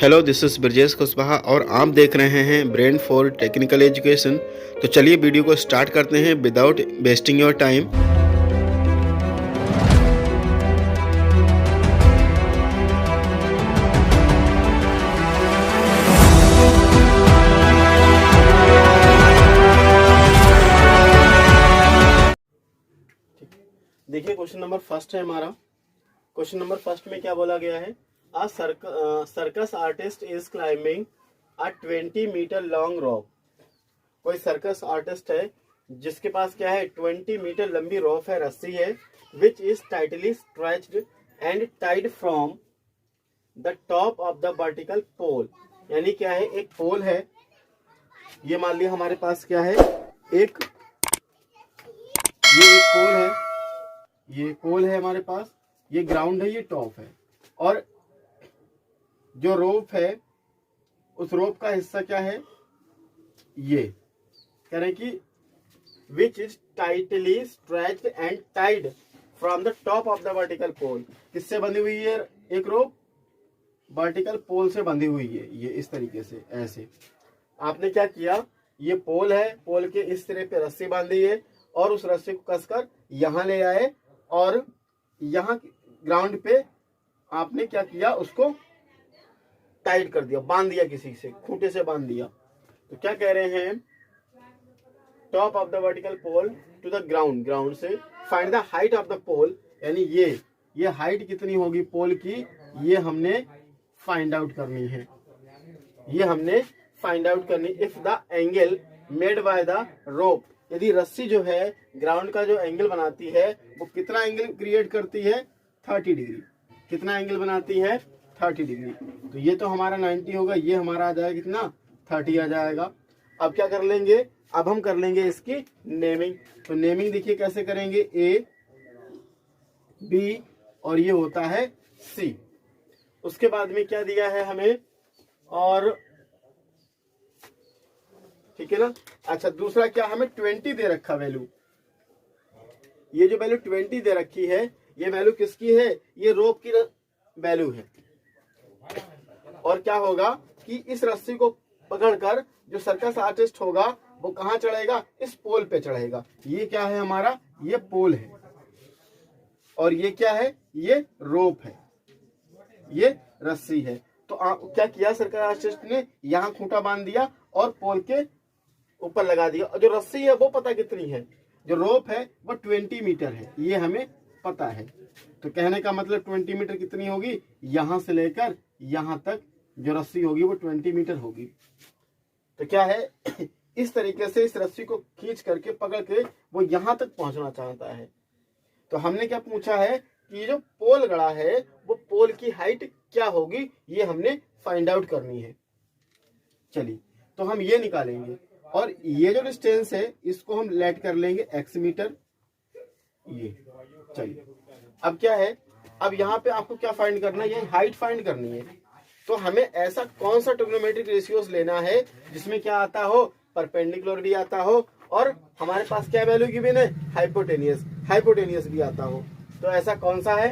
Hello, this is Brajesh Kushwaha और आप देख रहे हैं ब्रेन फॉर टेक्निकल एजुकेशन। तो चलिए वीडियो को स्टार्ट करते हैं विदाउट वेस्टिंग योर टाइम। देखिए क्वेश्चन नंबर फर्स्ट है हमारा। क्वेश्चन नंबर फर्स्ट में क्या बोला गया है? A circus artist is climbing a 20 metre long rope. कोई सर्कस आर्टिस्ट है जिसके पास क्या है, 20 मीटर लंबी रॉप है, रस्सी है, which is tightly stretched and tied from the top of the vertical pole. यानी क्या है, एक पोल है, ये मान लिया हमारे पास क्या है, एक ये एक पोल है, ये पोल है हमारे पास, ये ग्राउंड है, ये टॉप है, और जो रोप है उस रोप का हिस्सा क्या है, ये कह रहे हैं कि which is tightly stretched and tied from the top of the vertical pole. किससे बंधी हुई है एक रोप? वर्टिकल पोल से बंधी हुई है। ये इस तरीके से, ऐसे आपने क्या किया, ये पोल है, पोल के इस सिरे पे रस्सी बांधी है और उस रस्सी को कसकर यहां ले आए और यहां ग्राउंड पे आपने क्या किया, उसको टाइट कर दिया, बांध दिया, किसी से खूंटे से बांध दिया। तो क्या कह रहे हैं, top of the vertical pole to the ground, ground से find the height of the pole. यानी ये हाइट कितनी होगी पोल की, ये हमने फाइंड आउट करनी है, ये हमने फाइंड आउट करनी। If the angle made by the rope, यदि रस्सी जो है ग्राउंड का जो एंगल बनाती है वो कितना एंगल क्रिएट करती है, 30 डिग्री। कितना एंगल बनाती है, 30 डिग्री। तो ये तो हमारा 90 होगा, ये हमारा आ जाएगा कितना, 30 आ जाएगा। अब क्या कर लेंगे, अब हम कर लेंगे इसकी नेमिंग। तो नेमिंग देखिए कैसे करेंगे, ए बी और ये होता है सी। उसके बाद में क्या दिया है हमें, और ठीक है ना। अच्छा, दूसरा क्या, हमें 20 दे रखा वैल्यू। ये जो वैल्यू 20 दे रखी है, ये वैल्यू किसकी है, ये रोप की वैल्यू है। और क्या होगा कि इस रस्सी को पकड़कर जो सर्कस आर्टिस्ट होगा वो कहां चढ़ेगा, इस पोल पे चढ़ेगा। ये क्या है हमारा, ये पोल है, और ये क्या है, ये रोप है, ये रस्सी है। तो क्या किया सर्कस आर्टिस्ट ने, यहां खूंटा बांध दिया और पोल के ऊपर लगा दिया। और जो रस्सी है वो पता कितनी है, जो रोप है वो 20 मीटर है, ये हमें पता है। तो कहने का मतलब 20 मीटर कितनी होगी, यहां से लेकर यहां तक जो रस्सी होगी वो 20 मीटर होगी। तो क्या है, इस तरीके से इस रस्सी को खींच करके पकड़ के वो यहां तक पहुंचना चाहता है। तो हमने क्या पूछा है कि ये जो पोल गड़ा है वो पोल की हाइट क्या होगी, ये हमने फाइंड आउट करनी है। चलिए, तो हम ये निकालेंगे, और ये जो डिस्टेंस है इसको हम लेट कर लेंगे x मीटर। ये चलिए, अब क्या है, अब यहाँ पे आपको क्या फाइंड करना है, ये हाइट फाइंड करनी है। तो हमें ऐसा कौन सा ट्रिग्नोमेट्रिक रेशियोज लेना है जिसमें क्या आता हो, परपेंडिकुलर भी आता हो, और हमारे पास क्या वैल्यू गिवन है, हाइपोटेनियस भी आता हो। तो ऐसा कौन सा है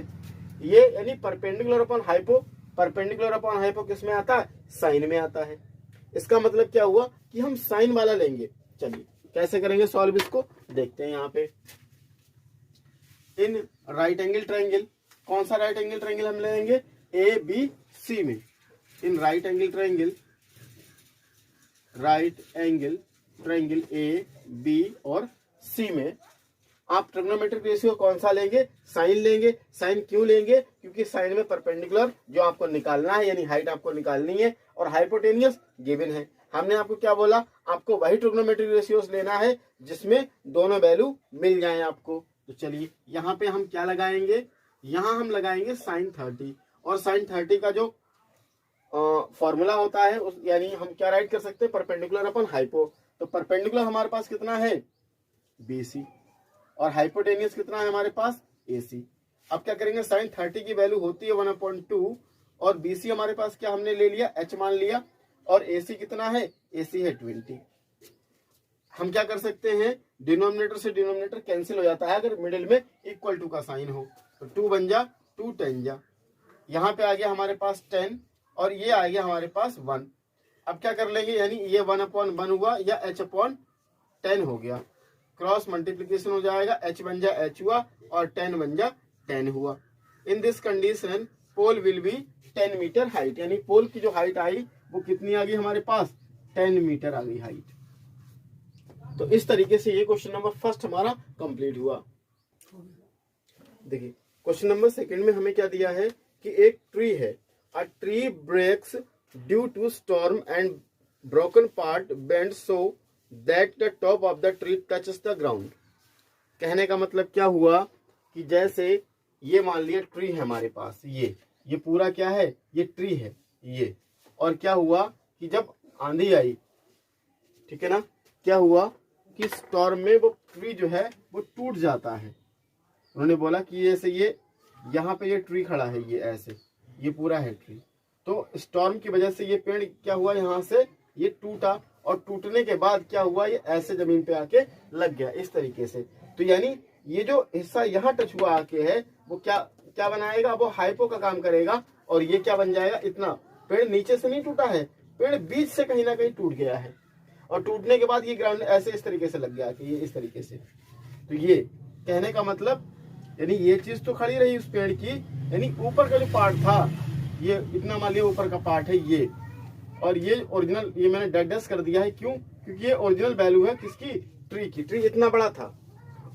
ये, यानी perpendicular upon hypo. Perpendicular upon hypo किस में आता है, साइन में आता है। इसका मतलब क्या हुआ कि हम साइन वाला लेंगे। चलिए कैसे करेंगे सॉल्व, इसको देखते हैं। यहाँ पे इन राइट एंगल ट्रायंगल, कौन सा राइट एंगल ट्रायंगल हम लेंगे, ए बी सी में। In right angle triangle A B और सी में आप ट्रिग्नोमेट्रिक रेशियो कौन सा लेंगे, साइन लेंगे। साइन क्यों लेंगे, क्योंकि साइन में परपेंडिकुलर जो आपको निकालना है, यानी हाइट आपको निकालनी है, और हाइपोटेनियस गिवन है। हमने आपको क्या बोला, आपको वही ट्रिग्नोमेट्रिक रेशियोज लेना है जिसमें दोनों वैल्यू मिल जाए आपको। तो चलिए यहाँ पे हम क्या लगाएंगे, यहाँ हम लगाएंगे साइन 30, और साइन 30 का जो फॉर्मूला होता है उस, यानी हम क्या राइट कर सकते हैं, परपेंडिकुलर अपन हाइपो। तो परपेंडिकुलर हमारे पास कितना है, BC, और हाइपोटेनियस कितना है हमारे पास, AC। अब क्या करेंगे, साइन 30 की वैल्यू होती है 1/2, और BC हमारे पास क्या हमने ले लिया, H मान लिया, और AC कितना है, AC है 20। हम क्या कर सकते हैं, डिनोमिनेटर से डिनोमिनेटर कैंसिल हो जाता है अगर मिडिल में इक्वल टू का साइन हो। तो 2 बन जा, 2 10 जा, यहाँ पे आ गया हमारे पास 10, और ये आ गया हमारे पास 1। अब क्या कर लेंगे, यानी ये 1/1 हुआ या h/10 हो गया, क्रॉस मल्टीप्लीकेशन हो जाएगा, h बन जा h हुआ और 10 बन जा 10 हुआ। In this condition pole will be 10 metre height, यानी पोल की जो हाइट आई वो कितनी आ गई हमारे पास, 10 मीटर आ गई हाइट। तो इस तरीके से ये क्वेश्चन नंबर फर्स्ट हमारा कंप्लीट हुआ। देखिए क्वेश्चन नंबर सेकंड में हमें क्या दिया है कि एक ट्री है, a tree breaks due to storm and broken part bend so that the top of the tree touches the ground. कहने का मतलब क्या हुआ कि जैसे ये मान लिया ट्री है हमारे पास, ये पूरा क्या है, ये ट्री है ये, और क्या हुआ कि जब आंधी आई, ठीक है ना, क्या हुआ कि स्टॉर्म में वो ट्री जो है वो टूट जाता है। उन्होंने बोला कि ऐसे ये यहाँ पे ये ट्री खड़ा है, ये ऐसे ये पूरा है ट्री, तो स्टॉर्म की वजह से ये पेड़ क्या हुआ, यहाँ से ये टूटा, और टूटने के बाद क्या हुआ, ये ऐसे जमीन पे आके लग गया इस तरीके से। तो यानी ये जो हिस्सा यहाँ टच हुआ आके है वो क्या बनाएगा, वो हाइपो का काम करेगा, और ये क्या बन जाएगा, इतना पेड़ नीचे से नहीं टूटा है, पेड़ बीच से कहीं ना कहीं टूट गया है, और टूटने के बाद ये ग्राउंड ऐसे इस तरीके से लग गया कि ये इस तरीके से। तो ये कहने का मतलब यानी ये चीज तो खड़ी रही उस पेड़ की, यानी ऊपर का जो पार्ट था ये इतना मान लिया ऊपर का पार्ट है ये, और ये ओरिजिनल, ये मैंने डेडस कर दिया है, क्यों, क्योंकि ये ओरिजिनल वैल्यू है किसकी, ट्री की। ट्री इतना बड़ा था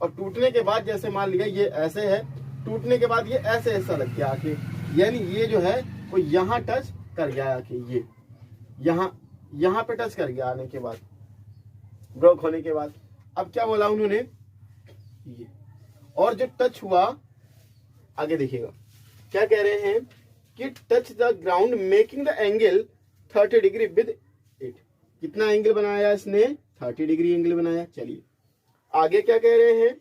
और टूटने के बाद जैसे मान लिया ये ऐसे है, टूटने के बाद ये ऐसे ऐसा लग गया आके, यानी ये जो है वो यहाँ टच कर गया आके, ये यहाँ पे टच कर गया आने के बाद, ब्रोक होने के बाद। अब क्या बोला उन्होंने, ये और जो टच हुआ, आगे देखिएगा क्या कह रहे हैं कि touch the ground making the angle 30 degree with it. कितना एंगल बनाया इसने, 30 डिग्री एंगल बनाया। चलिए आगे क्या कह रहे हैं,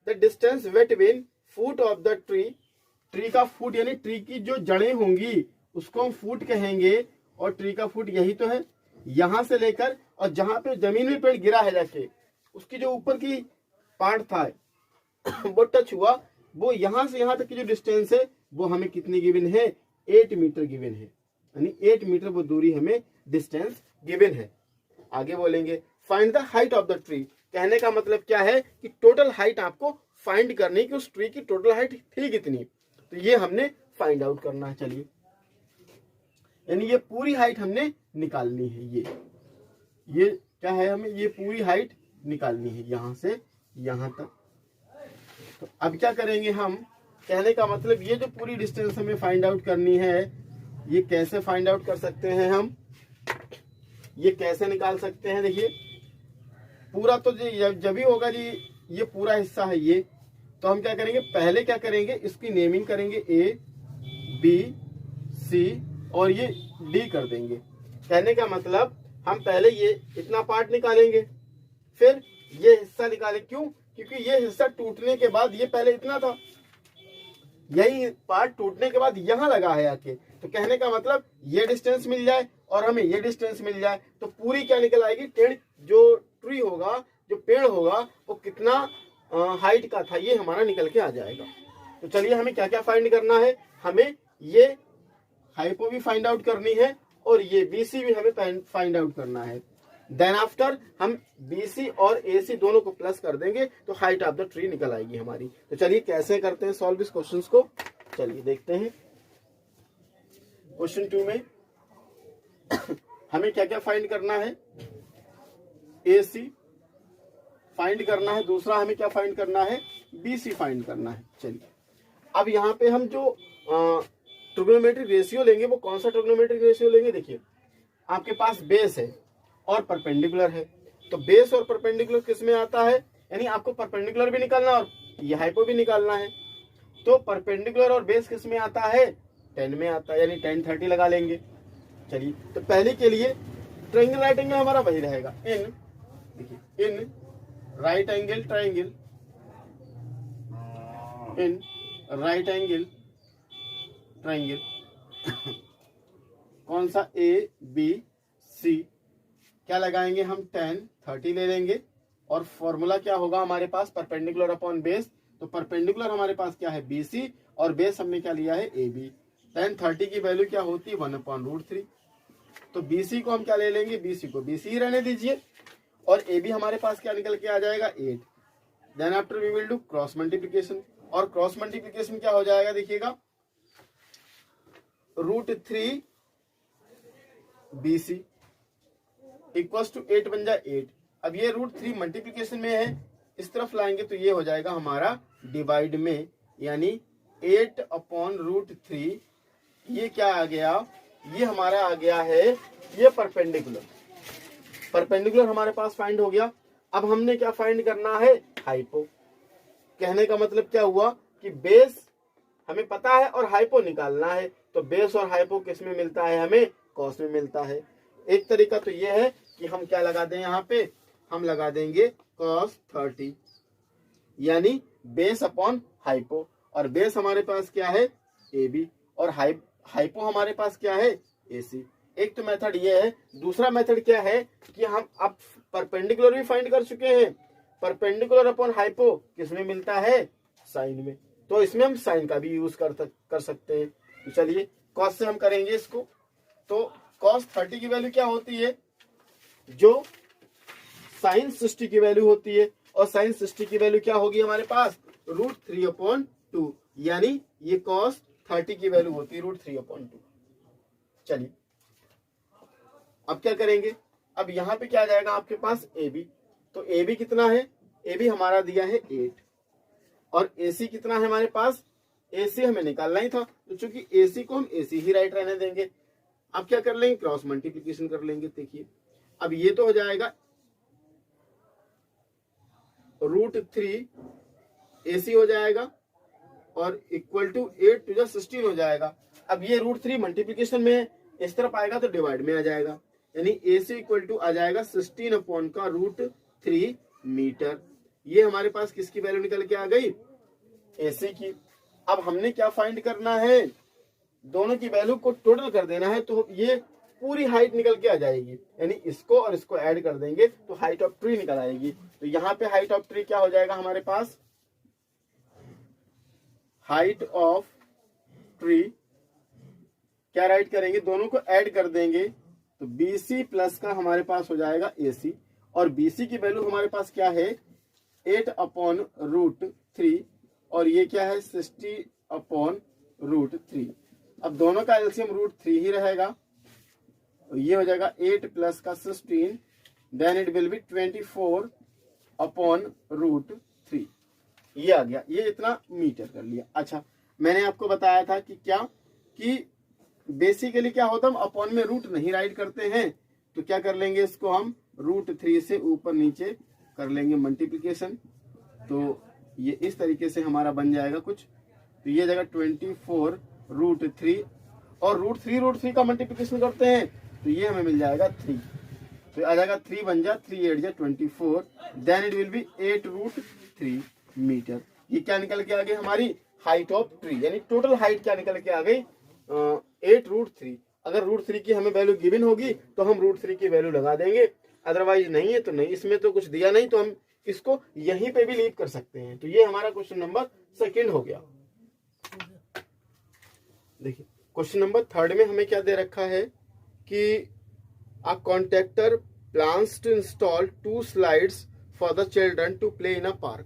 the distance between foot of the tree, tree का फुट यानी ट्री की जो जड़ें होंगी उसको हम फुट कहेंगे, और ट्री का फुट यही तो है, यहां से लेकर और जहां पे जमीन में पेड़ गिरा है जाके उसकी जो ऊपर की पार्ट था वो टच हुआ, वो यहां से यहां तक की जो डिस्टेंस है वो हमें कितनी गिवन है, 8 मीटर गिवन है, यानी 8 मीटर वो दूरी हमें डिस्टेंस गिवन है। आगे बोलेंगे find the height of the tree. कहने का मतलब क्या है कि टोटल हाइट आपको फाइंड करनी कि उस ट्री की टोटल हाइट थी कितनी, तो ये हमने फाइंड आउट करना है। चलिए यानी ये पूरी हाइट हमने निकालनी है, ये क्या है, हमें ये पूरी हाइट निकालनी है यहां से यहां तक। तो अब क्या करेंगे हम, कहने का मतलब ये जो पूरी डिस्टेंस हमें फाइंड आउट करनी है, ये कैसे फाइंड आउट कर सकते हैं हम, ये कैसे निकाल सकते हैं। देखिए पूरा तो जब भी होगा जी, ये पूरा हिस्सा है ये, तो हम क्या करेंगे, पहले क्या करेंगे, इसकी नेमिंग करेंगे A B C और ये D कर देंगे। कहने का मतलब हम पहले ये इतना पार्ट निकालेंगे, फिर ये हिस्सा निकालें, क्यों, क्योंकि ये हिस्सा टूटने के बाद ये पहले इतना था, यही पार्ट टूटने के बाद यहाँ लगा है आके, तो कहने का मतलब ये डिस्टेंस मिल जाए और हमें ये डिस्टेंस मिल जाए, तो पूरी क्या निकल आएगी, जो ट्री होगा, जो पेड़ होगा वो कितना हाइट का था, ये हमारा निकल के आ जाएगा। तो चलिए हमें क्या क्या फाइंड करना है, हमें ये हाइपो भी फाइंड आउट करनी है और ये BC भी हमें फाइंड आउट करना है। देन आफ्टर हम BC और AC दोनों को प्लस कर देंगे तो हाइट ऑफ द ट्री निकल आएगी हमारी। तो चलिए कैसे करते हैं सॉल्व इस क्वेश्चन को, चलिए देखते हैं। क्वेश्चन 2 में हमें क्या क्या फाइंड करना है, AC फाइंड करना है, दूसरा हमें क्या फाइंड करना है, BC फाइंड करना है। चलिए अब यहाँ पे हम जो ट्रिग्नोमेट्रिक रेशियो लेंगे वो कौन सा ट्रिग्नोमेट्रिक रेशियो लेंगे, देखिए आपके पास बेस है और परपेंडिकुलर है, तो बेस और परपेंडिकुलर किस में आता है, यानी आपको परपेंडिकुलर भी निकालना और ये हाइपो भी निकालना है। तो परपेंडिकुलर और बेस किस में आता है, 10 में आता है, यानी 10 30 लगा लेंगे। चलिए तो पहले के लिए ट्रायंगल राइट एंगल हमारा वही रहेगा, इन देखिए इन right angle triangle, in right angle triangle कौन सा ABC, क्या लगाएंगे हम 10 30 ले लेंगे, और फॉर्मूला क्या होगा हमारे पास, परपेंडिकुलर अपॉन बेस, तो परपेंडिकुलर हमारे पास क्या है BC और बेस हमने क्या लिया है AB, tan 30 की वैल्यू क्या होती है 1/√3। तो BC को हम क्या ले लेंगे, BC को BC ही रहने दीजिए, और AB हमारे पास क्या निकल के आ जाएगा 8। Then after we will do cross multiplication, और क्रॉस मल्टीप्लीकेशन क्या हो जाएगा देखिएगा, √3 BC इक्वल्स टू 8 बन जाए 8। अब ये √3 मल्टीप्लीकेशन में है, इस तरफ लाएंगे तो ये हो जाएगा हमारा डिवाइड में, यानी 8/√3। ये क्या आ गया, ये हमारा आ गया है ये परपेंडिकुलर। परपेंडिकुलर हमारे पास फाइंड हो गया। अब हमने क्या फाइंड करना है, हाइपो। कहने का मतलब क्या हुआ कि बेस हमें पता है और हाइपो निकालना है। तो बेस और हाइपो किस में मिलता है, हमें कॉस में मिलता है। एक तरीका तो ये है कि हम क्या लगा दें, यहाँ पे हम लगा देंगे cos 30, यानी बेस अपॉन हाइपो, और बेस हमारे पास क्या है AB, और हाइपो हमारे पास क्या है AC। एक तो मेथड ये है। दूसरा मेथड क्या है कि हम अब परपेंडिकुलर भी फाइंड कर चुके हैं, परपेंडिकुलर अपॉन हाइपो किस में मिलता है, साइन में। तो इसमें हम साइन का भी यूज कर सकते हैं। तो चलिए कॉस से हम करेंगे इसको। तो cos 30 की वैल्यू क्या होती है, जो साइन 60 की वैल्यू होती है, और साइन 60 की वैल्यू क्या होगी हमारे पास √3/2, यानी ये cos 30 की वैल्यू होती है √3/2। चलिए अब क्या करेंगे, अब यहां पे क्या आ जाएगा आपके पास AB। तो AB कितना है, AB हमारा दिया है 8, और AC कितना है हमारे पास, AC हमें निकालना ही था, तो चूंकि AC को हम AC ही राइट रहने देंगे। अब क्या कर लेंगे, क्रॉस मल्टीप्लीकेशन कर लेंगे। देखिए अब ये तो हो जाएगा √3 AC हो जाएगा, और इक्वल टू 8 टू 16 हो जाएगा। अब ये √3 मल्टीप्लीकेशन में इस तरफ आएगा तो डिवाइड में आ जाएगा, यानी AC इक्वल टू आ जाएगा 16/√3 मीटर। ये हमारे पास किसकी वैल्यू निकल के आ गई, AC की। अब हमने क्या फाइंड करना है, दोनों की वैल्यू को टोटल कर देना है, तो ये पूरी हाइट निकल के आ जाएगी, यानी इसको और इसको ऐड कर देंगे तो हाइट ऑफ ट्री निकल आएगी। तो यहाँ पे हाइट ऑफ ट्री क्या हो जाएगा हमारे पास, हाइट ऑफ ट्री क्या राइट करेंगे, दोनों को ऐड कर देंगे तो BC प्लस का हमारे पास हो जाएगा AC, और BC की वैल्यू हमारे पास क्या है 8/√3, और ये क्या है 60/√3। अब दोनों का एलसीएम √3 ही रहेगा, ये हो जाएगा 8 प्लस का 16, देन इट विल बी 24/√3। ये आ गया, ये इतना मीटर कर लिया। अच्छा मैंने आपको बताया था कि क्या कि बेसिकली क्या होता है, हम अपॉन में रूट नहीं राइट करते हैं, तो क्या कर लेंगे, इसको हम √3 से ऊपर नीचे कर लेंगे मल्टीप्लीकेशन। तो ये इस तरीके से हमारा बन जाएगा कुछ। तो ये जाएगा 24√3, और √3 का मल्टीप्लीकेशन करते हैं तो ये हमें मिल जाएगा 3। तो आ जाएगा 3 बन जा 3 8 जा 24, then it will be 8√3 metre. ये क्या निकल के आ गई हमारी हाइट ऑफ ट्री, यानी टोटल हाइट क्या निकल के आ गई 8√3। अगर √3 की हमें वैल्यू गिवन होगी तो हम √3 की वैल्यू लगा देंगे, अदरवाइज नहीं है तो नहीं। इसमें तो कुछ दिया नहीं तो हम इसको यहीं पे भी लीव कर सकते हैं। तो ये हमारा क्वेश्चन नंबर 2 हो गया। देखिए क्वेश्चन नंबर 3 में हमें क्या दे रखा है कि a contractor plans to install 2 slides for the children to play in a park.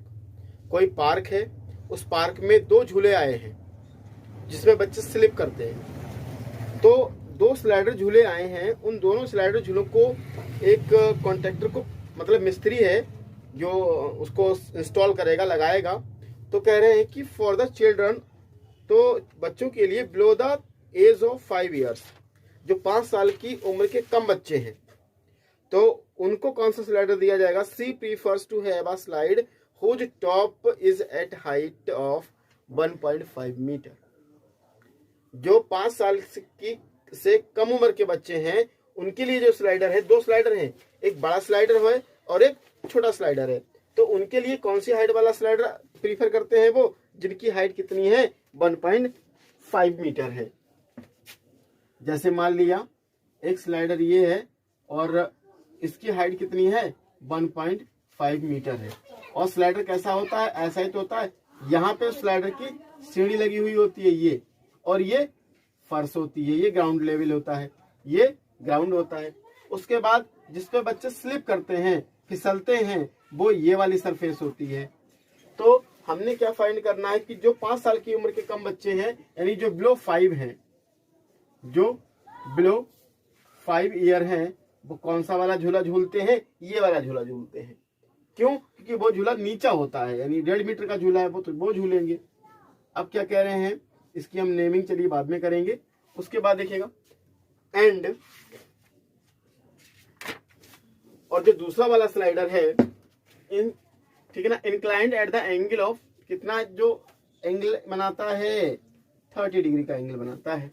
कोई पार्क है, उस पार्क में 2 झूले आए हैं जिसमें बच्चे स्लिप करते हैं। तो 2 स्लाइडर झूले आए हैं, उन दोनों स्लाइडर झूलों को एक कॉन्ट्रैक्टर को, मतलब मिस्त्री है जो उसको इंस्टॉल करेगा, लगाएगा, तो कह रहे हैं कि फॉर द चिल्ड्रन, तो बच्चों के लिए below the age of 5 years, जो 5 साल की उम्र के कम बच्चे हैं, तो उनको कौन सा स्लाइडर दिया जाएगा। She prefers to have a slide whose top is at height of 1.5 metre. जो 5 साल से कम उम्र के बच्चे हैं उनके लिए जो स्लाइडर है, 2 स्लाइडर हैं, एक बड़ा स्लाइडर है और एक छोटा स्लाइडर है। तो उनके लिए कौन सी हाइट वाला स्लाइडर प्रीफर करते हैं, वो जिनकी हाइट कितनी है 1.5 मीटर है। जैसे मान लिया एक स्लाइडर ये है और इसकी हाइट कितनी है 1.5 मीटर है, और स्लाइडर कैसा होता है, ऐसा ही तो होता है। यहाँ पे स्लाइडर की सीढ़ी लगी हुई होती है ये, और ये फर्श होती है, ये ग्राउंड लेवल होता है, ये ग्राउंड होता है। उसके बाद जिस पे बच्चे स्लिप करते हैं, फिसलते हैं, वो ये वाली सरफेस होती है। तो हमने क्या फाइंड करना है कि जो 5 साल की उम्र के कम बच्चे हैं, यानी जो बिलो 5 हैं, जो बिलो 5 ईयर हैं, वो कौन सा वाला झूला झूलते हैं? ये वाला झूला झूलते हैं। क्यों? क्योंकि वो झूला नीचा होता है, यानी 1.5 मीटर का झूला है वो, तो वो झूलेंगे। अब क्या कह रहे हैं, इसकी हम नेमिंग चलिए बाद में करेंगे। उसके बाद देखिएगा एंड, और जो दूसरा वाला स्लाइडर है इन, ठीक है ना, inclined at the angle of, कितना जो एंगल बनाता है, 30 डिग्री का एंगल बनाता है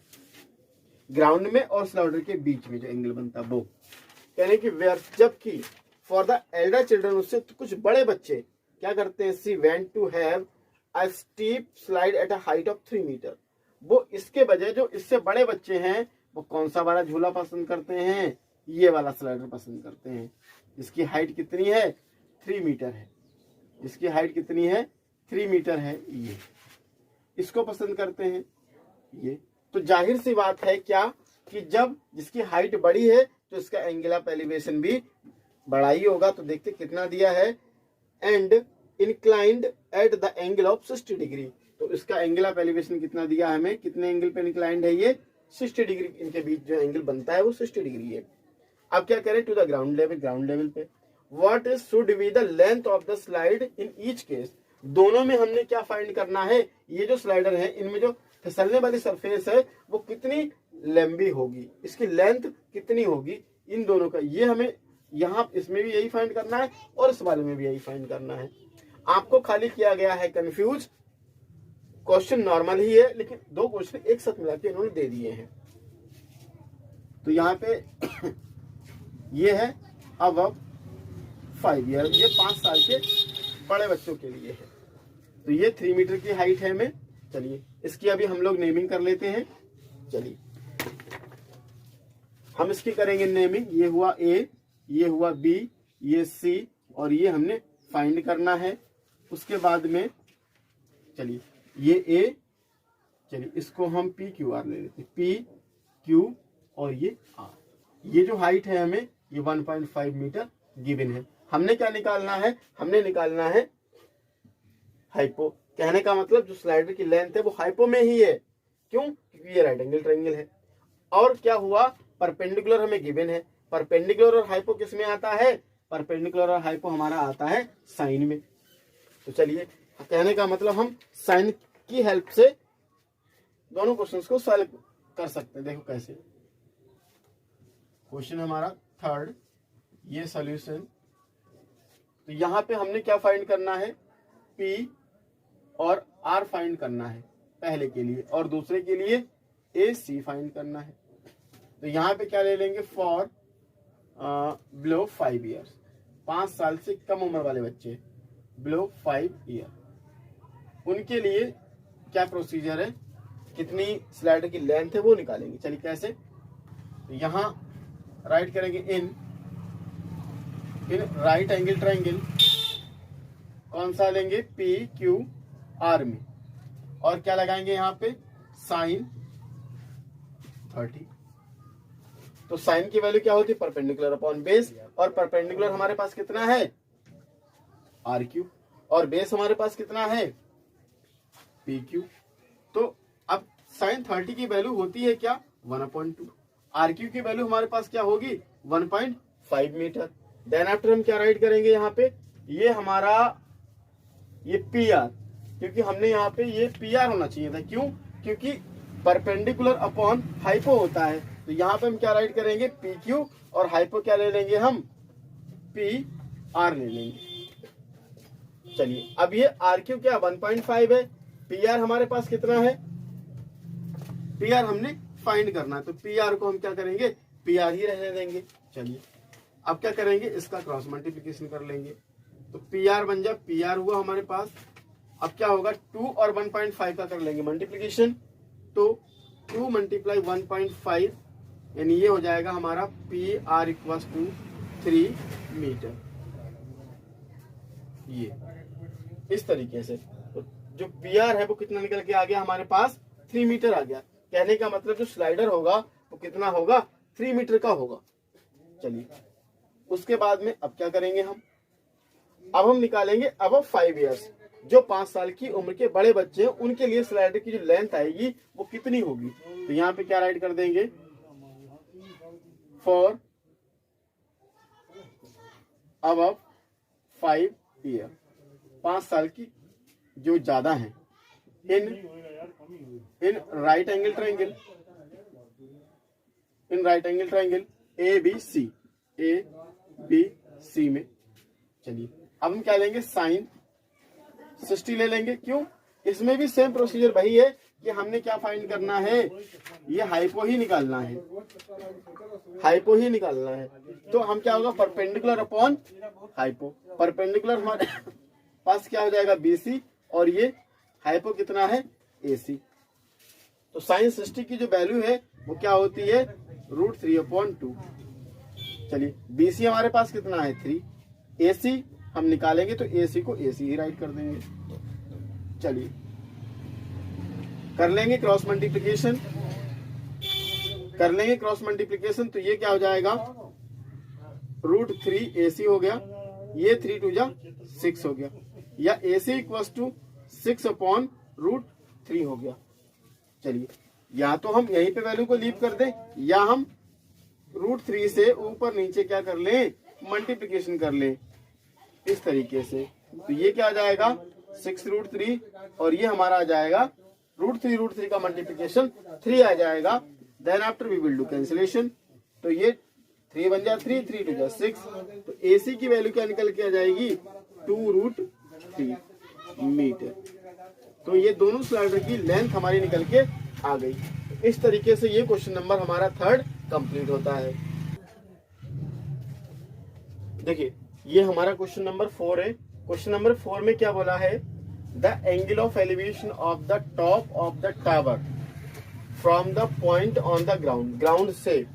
ग्राउंड में और स्लाइडर के बीच में जो एंगल बनता है वो। यानी कि वेयर, जबकि फॉर द एल्डर चिल्ड्रन, उससे तो कुछ बड़े बच्चे क्या करते हैं, she went to have a steep slide at a height of 3 metre. वो इसके बजाय जो इससे बड़े बच्चे हैं वो कौन सा वाला झूला पसंद करते हैं? ये वाला स्लाइडर पसंद करते हैं। इसकी हाइट कितनी है? 3 मीटर है। इसकी हाइट कितनी है? 3 मीटर है। ये इसको पसंद करते हैं ये। तो जाहिर सी बात है क्या कि जब जिसकी हाइट बड़ी है तो इसका एंगल ऑफ एलिवेशन भी बड़ा ही होगा। तो देखते कितना दिया है, and inclined at the angle of 60 degree. तो इसका एंगल ऑफ एलिवेशन कितना दिया हमें, कितने एंगल पे इंक्लाइंड है ये? 60 डिग्री। इनके बीच जो एंगल बनता है वो 60 डिग्री है। अब क्या करें, to the ground level, ground level पे what is should be the length of the slide in each case. दोनों में हमने क्या फाइंड करना है, ये जो स्लाइडर है इनमें जो फिसलने वाली सरफेस है वो कितनी लंबी होगी, इसकी लेंथ कितनी होगी, इन दोनों का ये हमें यहाँ इसमें भी यही फाइंड करना है और इस वाले में भी यही फाइंड करना है। आपको खाली किया गया है कंफ्यूज, क्वेश्चन नॉर्मल ही है लेकिन 2 क्वेश्चन एक साथ मिला के इन्होंने दे दिए हैं। तो यहाँ पे ये है अब 5 ईयर, ये 5 साल के बड़े बच्चों के लिए है। तो ये 3 मीटर की हाइट है में। चलिए इसकी अभी हम लोग नेमिंग कर लेते हैं। चलिए हम इसकी करेंगे नेमिंग। ये हुआ A, ये हुआ B, ये C, और ये हमने फाइंड करना है। उसके बाद में चलिए ये A, चलिए इसको हम PQR ले लेते हैं, PQ और ये R। ये जो हाइट है हमें ये 1.5 मीटर गिवन है। हमने क्या निकालना है, हमने निकालना है हाइपो। कहने का मतलब जो स्लाइडर की लेंथ है वो हाइपो में ही है। क्यों? क्योंकि ये राइट एंगल ट्रायंगल है। और क्या हुआ, परपेंडिकुलर हमें गिवन है। परपेंडिकुलर और हाइपो किस में आता है? परपेंडिकुलर और हाइपो हमारा आता है साइन में। तो चलिए कहने का मतलब हम साइन की हेल्प से दोनों क्वेश्चंस को सॉल्व कर सकते हैं। देखो कैसे, क्वेश्चन हमारा 3rd, ये सॉल्यूशन। तो यहाँ पे हमने क्या फाइंड करना है, P और R फाइंड करना है पहले के लिए, और दूसरे के लिए AC फाइंड करना है। तो यहाँ पे क्या ले लेंगे, फॉर बिलो 5 ईयर्स, 5 साल से कम उम्र वाले बच्चे, बिलो 5 ईयर, उनके लिए क्या प्रोसीजर है, कितनी स्लाइडर की लेंथ है वो निकालेंगे। चलिए कैसे, तो यहाँ राइट करेंगे इन राइट एंगल ट्रायंगल, कौन सा लेंगे, PQR में, और क्या लगाएंगे यहाँ पे, साइन 30। तो साइन की वैल्यू क्या होती है, परपेंडिकुलर अपॉन बेस, और परपेंडिकुलर हमारे पास कितना है, RQ, और बेस हमारे पास कितना है, PQ। तो अब साइन 30 की वैल्यू होती है क्या, 1/2। RQ की वैल्यू हमारे पास क्या होगी, 1.5 मीटर। देन आफ्टर हम क्या राइट करेंगे यहाँ पे, ये हमारा ये PR, क्योंकि हमने यहाँ पे ये PR होना चाहिए था। क्यों, क्योंकि परपेंडिकुलर अपॉन हाइपो होता है। तो यहाँ पे हम क्या राइट करेंगे, PQ, और हाइपो क्या ले लेंगे हम, PR ले लेंगे। चलिए अब ये RQ क्या 1.5 है, PR हमारे पास कितना है, PR हमने फाइंड करना है। तो PR को हम क्या करेंगे, PR ही रहने देंगे। चलिए अब क्या करेंगे, इसका क्रॉस मल्टीप्लीकेशन कर लेंगे। तो PR बन जाए, PR हुआ हमारे पास। अब क्या होगा, 2 और 1.5 का कर लेंगे मल्टीप्लीकेशन। तो 2 × 1.5 यानी ये हो जाएगा हमारा PR = 3 मीटर। ये इस तरीके से, तो जो PR है वो कितना निकल के आ गया हमारे पास, 3 मीटर आ गया। कहने का मतलब जो स्लाइडर होगा वो कितना होगा, 3 मीटर का होगा। चलिए उसके बाद में अब क्या करेंगे अब हम निकालेंगे अब 5 ईयर्स। जो 5 साल की उम्र के बड़े बच्चे हैं उनके लिए स्लाइडर की जो लेंथ आएगी वो कितनी होगी। तो यहाँ पे क्या राइट कर देंगे, फॉर अब 5 ईयर, 5 साल की जो ज्यादा है, in right angle triangle, in right angle triangle A B C में। चलिए अब हम क्या लेंगे, साइन 60 ले लेंगे। क्यों, इसमें भी सेम प्रोसीजर वही है कि हमने क्या फाइंड करना है, ये हाइपो ही निकालना है, हाइपो ही निकालना है। तो हम क्या होगा, परपेंडिकुलर अपॉन हाइपो। परपेंडिकुलर हमारे पास क्या हो जाएगा, BC, और ये हाइपो कितना है, AC। तो साइन 60 की जो वैल्यू है वो क्या होती है, √3/2। चलिए BC हमारे पास कितना है, 3। AC हम निकालेंगे तो AC को AC ही राइट कर देंगे। चलिए कर लेंगे क्रॉस मल्टीप्लिकेशन, कर लेंगे क्रॉस मल्टीप्लिकेशन। तो ये क्या हो जाएगा, √3 AC हो गया, ये 3 2 जा 6 हो गया, या AC = 6/√3 हो गया। चलिए या तो हम यहीं पे वैल्यू को लीव कर दें, या हम √3 से ऊपर नीचे क्या कर लें, मल्टीप्लिकेशन कर लें इस तरीके से। तो ये क्या आ जाएगा, 6√3, और ये हमारा आ जाएगा √3 का मल्टीप्लिकेशन 3 आ जाएगा। Then after we will do cancellation. तो ये 3 बन जाए 3, 3 2 जा 6। तो AC की वैल्यू क्या निकल के आ जाएगी, 2√3 मीटर। तो ये दोनों स्लाइडर की लेंथ हमारी निकल के आ गई। इस तरीके से ये क्वेश्चन नंबर हमारा 3rd कंप्लीट होता है। देखिए ये हमारा क्वेश्चन नंबर 4 है। क्वेश्चन नंबर 4 में क्या बोला है, the angle of elevation of the top of the tower from the point on the ground. Ground से,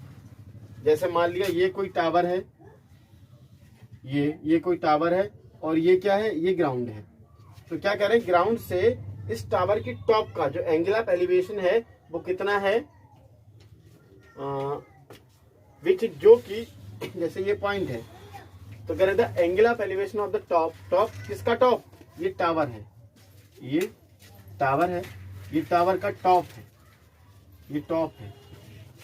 जैसे मान लिया ये कोई टावर है, ये कोई टावर है, और ये क्या है, ये ग्राउंड है। तो क्या करें, ग्राउंड से इस टावर की टॉप का जो एंगल ऑफ एलिवेशन है वो कितना है, विच जो कि जैसे ये पॉइंट है, तो कह रहे the angle of elevation of the top. Top किसका टॉप, ये टावर है, ये टावर है, ये टावर का टॉप है, ये टॉप है।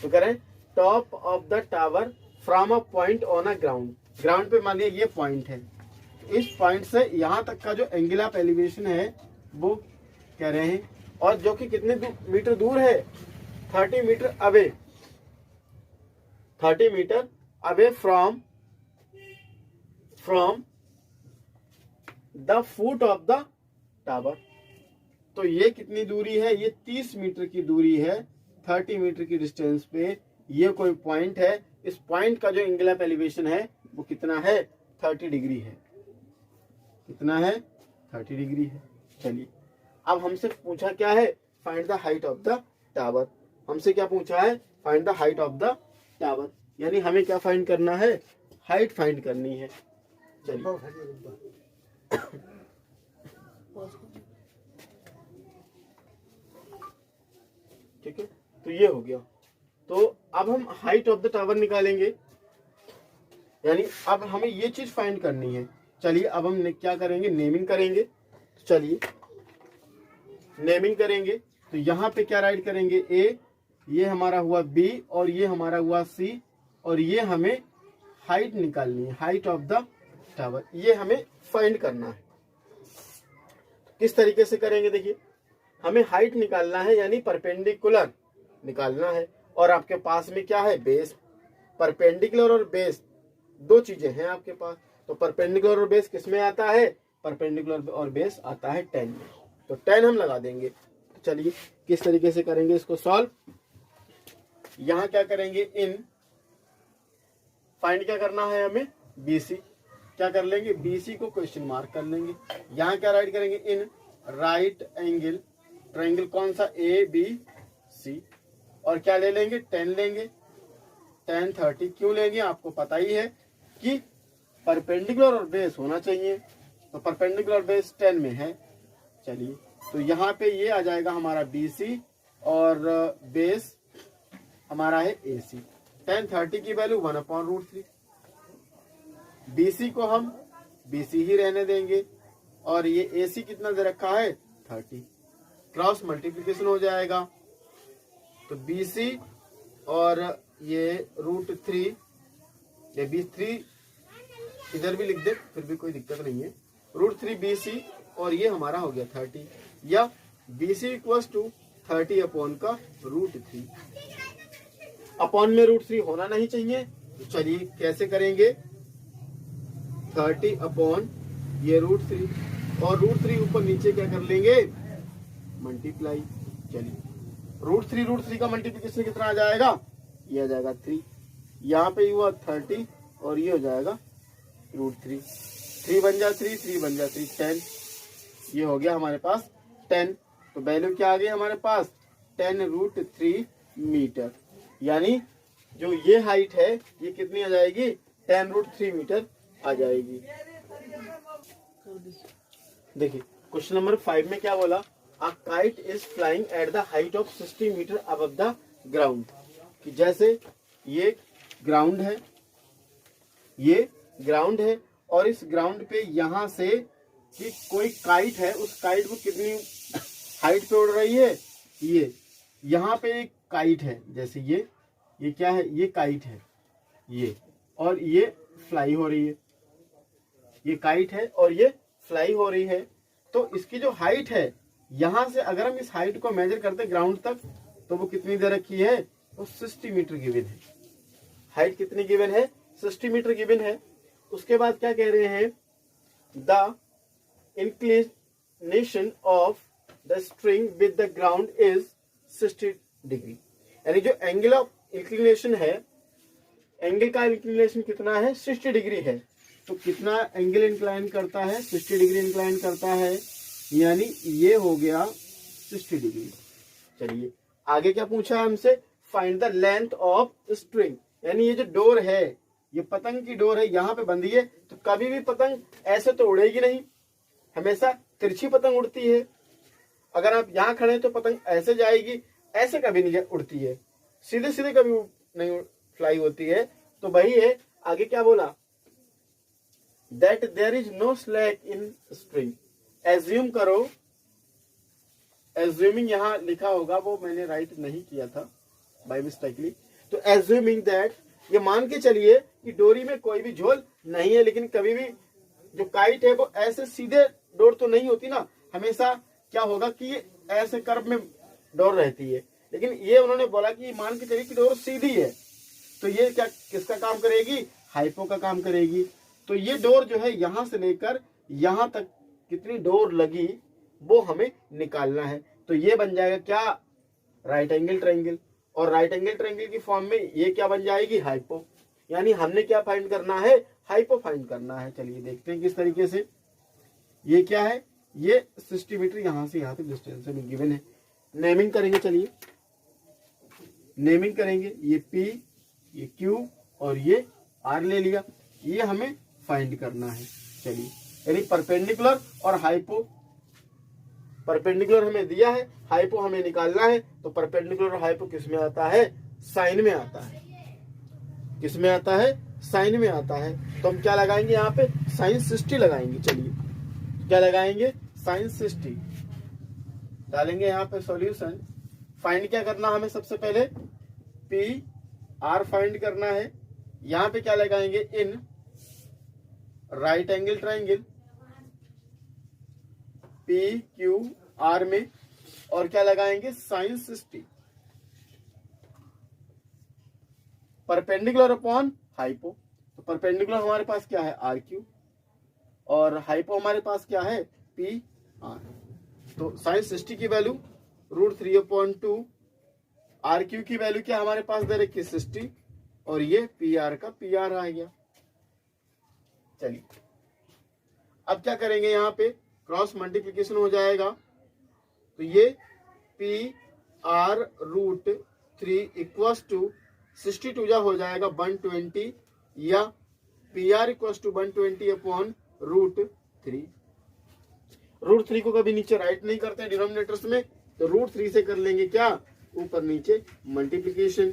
तो कह रहे top of the tower from a point on a ground. Ground पे मान लिया ये पॉइंट है, इस पॉइंट से यहां तक का जो एंगल ऑफ एलिवेशन है वो कह रहे हैं, और जो कि कितने मीटर दूर है, 30 metre away, 30 metre away from the foot of the tower. तो ये कितनी दूरी है, ये 30 मीटर की दूरी है, 30 मीटर की डिस्टेंस पे ये कोई पॉइंट है। इस पॉइंट का जो एंगल ऑफ एलिवेशन है वो कितना है, 30 डिग्री है। कितना है, 30 डिग्री है। चलिए अब हमसे पूछा क्या है, find the height of the tower. हमसे क्या पूछा है, find the height of the tower, यानी हमें क्या फाइंड करना है, हाइट फाइंड करनी है। चलिए ठीक है, तो ये हो गया। तो अब हम हाइट ऑफ द टावर निकालेंगे, यानी अब हमें ये चीज फाइंड करनी है। चलिए अब हम क्या करेंगे, नेमिंग करेंगे। चलिए नेमिंग करेंगे, तो यहाँ पे क्या राइट करेंगे, A, ये हमारा हुआ B, और ये हमारा हुआ C, और ये हमें हाइट निकालनी है, हाइट ऑफ द टावर, ये हमें फाइंड करना है। किस तरीके से करेंगे, देखिए हमें हाइट निकालना है, यानी परपेंडिकुलर निकालना है, और आपके पास में क्या है, बेस। परपेंडिकुलर और बेस दो चीजें हैं आपके पास। तो परपेंडिकुलर और बेस किस में आता है, परपेंडिकुलर और बेस आता है 10 में। तो 10 हम लगा देंगे। तो चलिए किस तरीके से करेंगे इसको सॉल्व। यहां क्या करेंगे, इन फाइंड क्या करना है हमें, BC। क्या कर लेंगे, BC को क्वेश्चन मार्क कर लेंगे। यहां क्या राइट करेंगे, इन राइट एंगल ट्रायंगल, कौन सा, ABC, और क्या ले लेंगे, 10 लेंगे। 10 30 क्यों लेंगे, आपको पता ही है कि परपेंडिकुलर और बेस होना चाहिए। तो परपेंडिकुलर बेस 10 में है। चलिए तो यहाँ पे ये आ जाएगा हमारा BC, और बेस हमारा है AC। tan 30 की वैल्यू 1/√3। BC को हम BC ही रहने देंगे और ये AC कितना दे रखा है 30। क्रॉस मल्टीप्लिकेशन हो जाएगा तो BC और ये √3, ये B3 इधर भी लिख दे फिर भी कोई दिक्कत नहीं है। √3 BC और ये हमारा हो गया 30, या BC इक्वल टू 30 अपॉन का √3। अपॉन में √3 होना नहीं चाहिए, तो चलिए कैसे करेंगे। 30 अपॉन ये √3 और √3 ऊपर नीचे क्या कर लेंगे मल्टीप्लाई। चलिए √3 का मल्टीप्लिकेशन कितना आ जाएगा, ये आ जाएगा 3। यहाँ पे हुआ 30 और ये हो जाएगा √3। 3 बन जा 3, 3 बन जा 3, 10। ये हो गया हमारे पास 10। तो वैल्यू क्या आ गई हमारे पास 10√3 मीटर। यानी जो ये हाइट है ये कितनी आ जाएगी 10√3 मीटर आ जाएगी। देखिए क्वेश्चन नंबर 5 में क्या बोला, a kite is flying at the height of 60 metre above the ground. कि जैसे ये ग्राउंड है, ये ग्राउंड है और इस ग्राउंड पे यहां से कि कोई काइट है, उस काइट को कितनी हाइट पे उड़ रही है, ये यहाँ पे एक काइट है, जैसे ये क्या है, ये काइट है ये, और ये फ्लाई हो रही है। ये काइट है और ये फ्लाई हो रही है। तो इसकी जो हाइट है, यहां से अगर हम इस हाइट को मेजर करते ग्राउंड तक तो वो कितनी दे रखी है, वो 60 मीटर गिवन है। हाइट कितनी गिवन है 60 मीटर गिवन है। उसके बाद क्या कह रहे हैं, the inclination of the string with the ground is 60 degree. यानी जो एंगल ऑफ इंक्लिनेशन है, एंगल का इंक्लिनेशन कितना है 60 डिग्री है। तो कितना एंगल इंक्लाइन करता है 60 डिग्री इंक्लाइन करता है, यानी ये हो गया 60 डिग्री। चलिए आगे क्या पूछा है हमसे, find the length of string. यानी ये जो डोर है, ये पतंग की डोर है, यहाँ पे बंधी है, तो कभी भी पतंग ऐसे तो उड़ेगी नहीं, हमेशा तिरछी पतंग उड़ती है। अगर आप यहाँ खड़े हैं तो पतंग ऐसे जाएगी, ऐसे कभी नहीं उड़ती है, सीधे सीधे कभी नहीं फ्लाई होती है। तो वही है, आगे क्या बोला, that there is no slack in string. Assume करो, एज्यूमिंग यहाँ लिखा होगा, वो मैंने राइट नहीं किया था बाय मिस्टेकली। तो एज्यूमिंग दैट, ये मान के चलिए कि डोरी में कोई भी झोल नहीं है, लेकिन कभी भी जो काइट है वो ऐसे सीधे डोर तो नहीं होती ना, हमेशा क्या होगा कि ये ऐसे कर्व में डोर रहती है। लेकिन ये उन्होंने बोला कि मान के चलिए कि डोर सीधी है, तो ये क्या किसका काम करेगी, हाइपो का काम करेगी। तो ये डोर जो है यहां से लेकर यहां तक कितनी डोर लगी वो हमें निकालना है। तो ये बन जाएगा क्या, राइट एंगल ट्रायंगल। और राइट एंगल ट्रायंगल की फॉर्म में ये क्या बन जाएगी, हाइपो। यानी हमने क्या फाइंड करना है, हाइपो फाइंड करना है। चलिए देखते हैं किस तरीके से। ये क्या है, ये 60 मीटर यहां से यहां तक डिस्टेंस में गिवन है। नेमिंग करेंगे, चलिए नेमिंग करेंगे। ये P, ये Q और ये R ले लिया, ये हमें फाइंड करना है। चलिए, यानी परपेंडिकुलर और हाइपो। परपेंडिकुलर हमें दिया है, हाइपो हमें निकालना है। तो परपेंडिकुलर और हाइपो किस में आता है, साइन में आता है। किस में आता है, साइन में आता है। तो हम क्या लगाएंगे यहाँ पे, साइन 60 लगाएंगे। चलिए क्या लगाएंगे, साइन 60 डालेंगे यहाँ पे। सॉल्यूशन फाइंड क्या करना हमें, सबसे पहले P R फाइंड करना है। यहाँ पे क्या लगाएंगे, इन right angle triangle P Q R में, और क्या लगाएंगे, साइन 60 परपेंडिकुलर अपॉन हाइपो। तो परपेंडिकुलर हमारे पास क्या है, RQ, और हाइपो हमारे पास क्या है, PR। तो साइन 60 की वैल्यू √3/2, RQ की वैल्यू क्या हमारे पास दे रखी 60, और ये PR का PR आ गया। चलिए अब क्या करेंगे, यहाँ पे क्रॉस मल्टीप्लिकेशन हो जाएगा। तो ये PR√3 इक्वल्स टू 62 जा हो जाएगा 120, या PR इक्वल्स टू 120 अपॉन √3। √3 को कभी नीचे राइट नहीं करते डिनोमिनेटर्स में, तो √3 से कर लेंगे क्या, ऊपर नीचे मल्टीप्लीकेशन।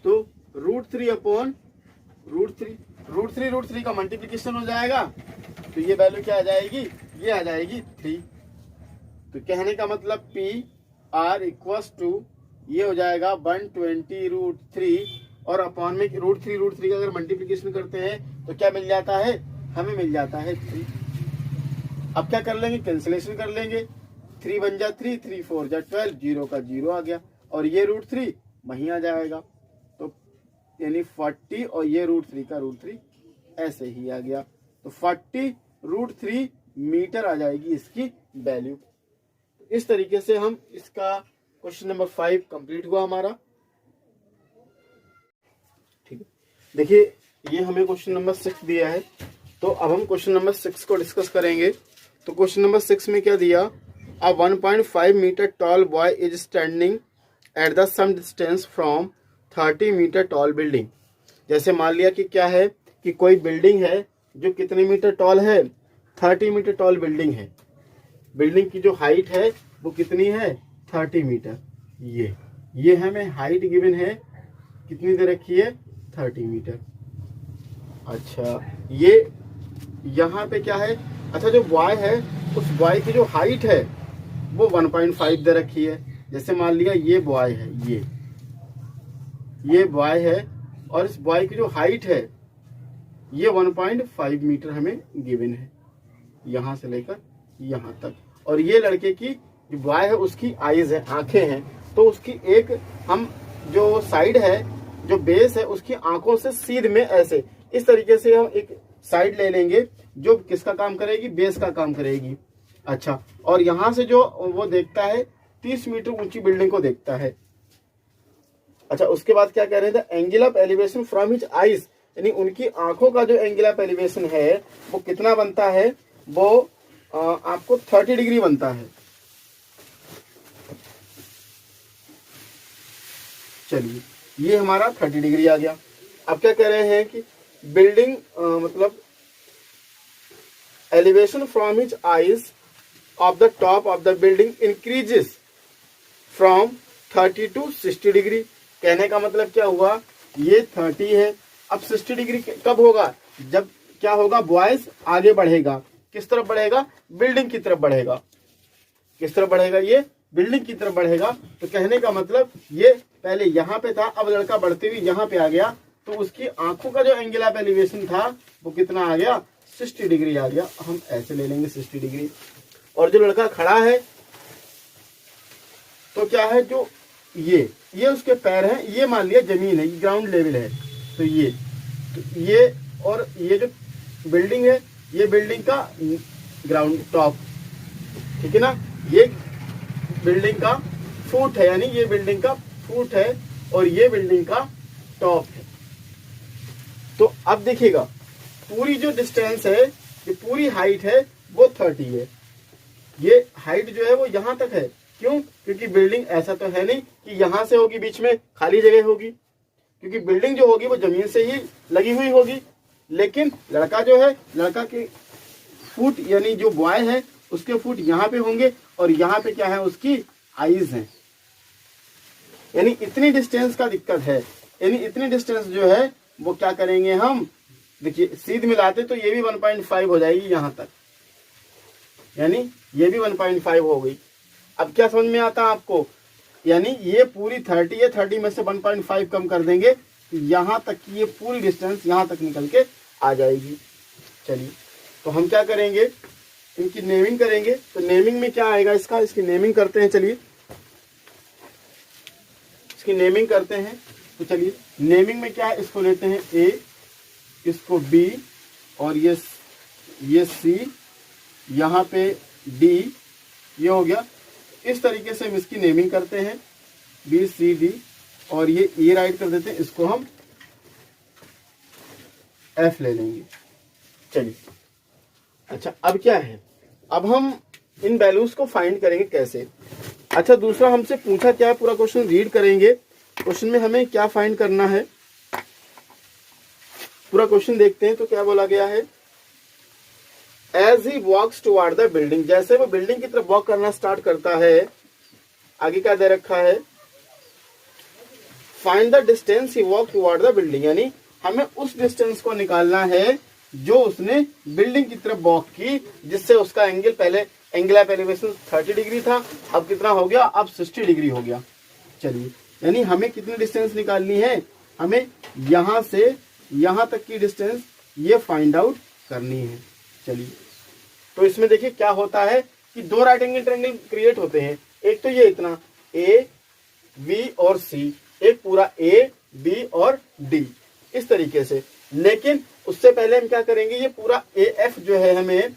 तो √3 अपॉन √3 का मल्टीप्लीकेशन हो जाएगा, तो ये वैल्यू क्या आ जाएगी, ये आ जाएगी 3। तो कहने का मतलब PR इक्वल्स टू ये हो जाएगा 120 √3 और अपॉन में √3 का अगर मल्टीप्लीकेशन करते हैं तो क्या मिल जाता है, हमें मिल जाता है 3। अब क्या कर लेंगे, कैंसिलेशन कर लेंगे। 3 1 जा 3, 3 4 जा 12, 0 का 0 आ गया और ये √3 वहीं आ जाएगा। तो यानी 40 और ये √3 का √3 ऐसे ही आ गया। तो 40 √3 मीटर आ जाएगी इसकी वैल्यू। इस तरीके से हम इसका क्वेश्चन नंबर 5 कंप्लीट हुआ हमारा। ठीक है, देखिए ये हमें क्वेश्चन नंबर 6 दिया है, तो अब हम क्वेश्चन नंबर 6 को डिस्कस करेंगे। तो क्वेश्चन नंबर 6 में क्या दिया, a 1.5 metre tall boy is standing at the some distance from 30 metre tall building. जैसे मान लिया कि क्या है कि कोई बिल्डिंग है जो कितने मीटर टॉल है, 30 मीटर टॉल बिल्डिंग है। बिल्डिंग की जो हाइट है वो कितनी है, 30 मीटर। ये हमें हाइट गिवन है, कितनी दे रखी है, 30 मीटर। अच्छा ये यहाँ पे क्या है, अच्छा जो बॉय है उस बॉय की जो हाइट है वो 1.5 दे रखी है। जैसे मान लिया ये बॉय है, ये बॉय है और इस बॉय की जो हाइट है ये 1.5 मीटर हमें गिवन है, यहाँ से लेकर यहाँ तक। और ये लड़के की जो बॉय है उसकी आईज है, आंखें हैं, तो उसकी एक हम जो साइड है, जो बेस है, उसकी आंखों से सीध में ऐसे इस तरीके से हम एक साइड ले लेंगे जो किसका काम करेगी, बेस का काम करेगी। अच्छा, और यहां से जो वो देखता है 30 मीटर ऊंची बिल्डिंग को देखता है। अच्छा, उसके बाद क्या कह रहे थे, angle of elevation from his eyes, यानी उनकी आंखों का जो एंगल ऑफ एलिवेशन है वो कितना बनता है, वो आपको 30 डिग्री बनता है। चलिए ये हमारा 30 डिग्री आ गया। अब क्या कह रहे हैं कि बिल्डिंग मतलब elevation from his eyes of the top of the building increases from 30 to 60 degree. कहने का मतलब क्या हुआ, ये 30 है, अब 60 डिग्री कब होगा, जब क्या होगा, बॉयज आगे बढ़ेगा, किस तरफ बढ़ेगा, बिल्डिंग की तरफ बढ़ेगा। किस तरफ बढ़ेगा, ये बिल्डिंग की तरफ बढ़ेगा। तो कहने का मतलब ये पहले यहाँ पे था, अब लड़का बढ़ते हुए यहाँ पे आ गया, तो उसकी आंखों का जो एंगल ऑफ एलिवेशन था वो कितना आ गया, 60 डिग्री आ गया। हम ऐसे ले लेंगे 60 डिग्री। और जो लड़का खड़ा है तो क्या है, जो ये उसके पैर हैं, ये मान लिया जमीन है, ये ग्राउंड लेवल है, तो ये और ये जो बिल्डिंग है, ये बिल्डिंग का ग्राउंड टॉप, ठीक है ना, ये बिल्डिंग का फुट है, यानी ये बिल्डिंग का फुट है और ये बिल्डिंग का टॉप है। तो अब देखिएगा पूरी जो डिस्टेंस है, ये पूरी हाइट है वो 30 है। ये हाइट जो है वो यहां तक है, क्यों, क्योंकि बिल्डिंग ऐसा तो है नहीं कि यहां से होगी, बीच में खाली जगह होगी, क्योंकि बिल्डिंग जो होगी वो जमीन से ही लगी हुई होगी। लेकिन लड़का जो है, लड़का के फुट यानी जो बॉय है उसके फुट यहाँ पे होंगे और यहाँ पे क्या है, उसकी आईज है, यानी इतनी डिस्टेंस का दिक्कत है। यानी इतनी डिस्टेंस जो है वो क्या करेंगे हम, देखिए सीध मिलाते तो ये भी 1.5 हो जाएगी यहाँ तक, यानी ये भी 1.5 हो गई। अब क्या समझ में आता है आपको, यानी ये पूरी 30 है, 30 में से 1.5 कम कर देंगे, यहाँ तक की ये पूरी डिस्टेंस यहाँ तक निकल के आ जाएगी। चलिए तो हम क्या करेंगे, इनकी नेमिंग करेंगे। तो नेमिंग में क्या आएगा इसका, इसकी नेमिंग करते हैं। चलिए इसकी नेमिंग करते हैं। तो चलिए नेमिंग में क्या है, इसको लेते हैं ए, इसको बी और ये सी, यहाँ पे डी, ये हो गया। इस तरीके से हम इसकी नेमिंग करते हैं, बी सी डी, और ये ए राइट कर देते हैं, इसको हम एफ ले लेंगे। चलिए अच्छा, अब क्या है, अब हम इन वैल्यूज को फाइंड करेंगे कैसे। अच्छा, दूसरा हमसे पूछा क्या है, पूरा क्वेश्चन रीड करेंगे। क्वेश्चन में हमें क्या फाइंड करना है, पूरा क्वेश्चन देखते हैं। तो क्या बोला गया है, as he walks toward the building, जैसे वो बिल्डिंग की तरफ वॉक करना स्टार्ट करता है, आगे क्या दे रखा है, find the distance he walk toward the building, यानी हमें उस डिस्टेंस को निकालना है जो उसने बिल्डिंग की तरफ वॉक की, जिससे उसका एंगल, पहले एंगल ऑफ एलिवेशन 30 डिग्री था, अब कितना हो गया, अब 60 डिग्री हो गया। चलिए, यानी हमें कितनी डिस्टेंस निकालनी है, हमें यहां से यहां तक की डिस्टेंस ये फाइंड आउट करनी है। चलिए, तो इसमें देखिए क्या होता है कि दो राइट एंगल ट्रायंगल क्रिएट होते हैं, एक तो ये इतना ए बी और सी, एक पूरा ए बी और डी, इस तरीके से। लेकिन उससे पहले हम क्या करेंगे, ये पूरा ए एफ जो है, हमें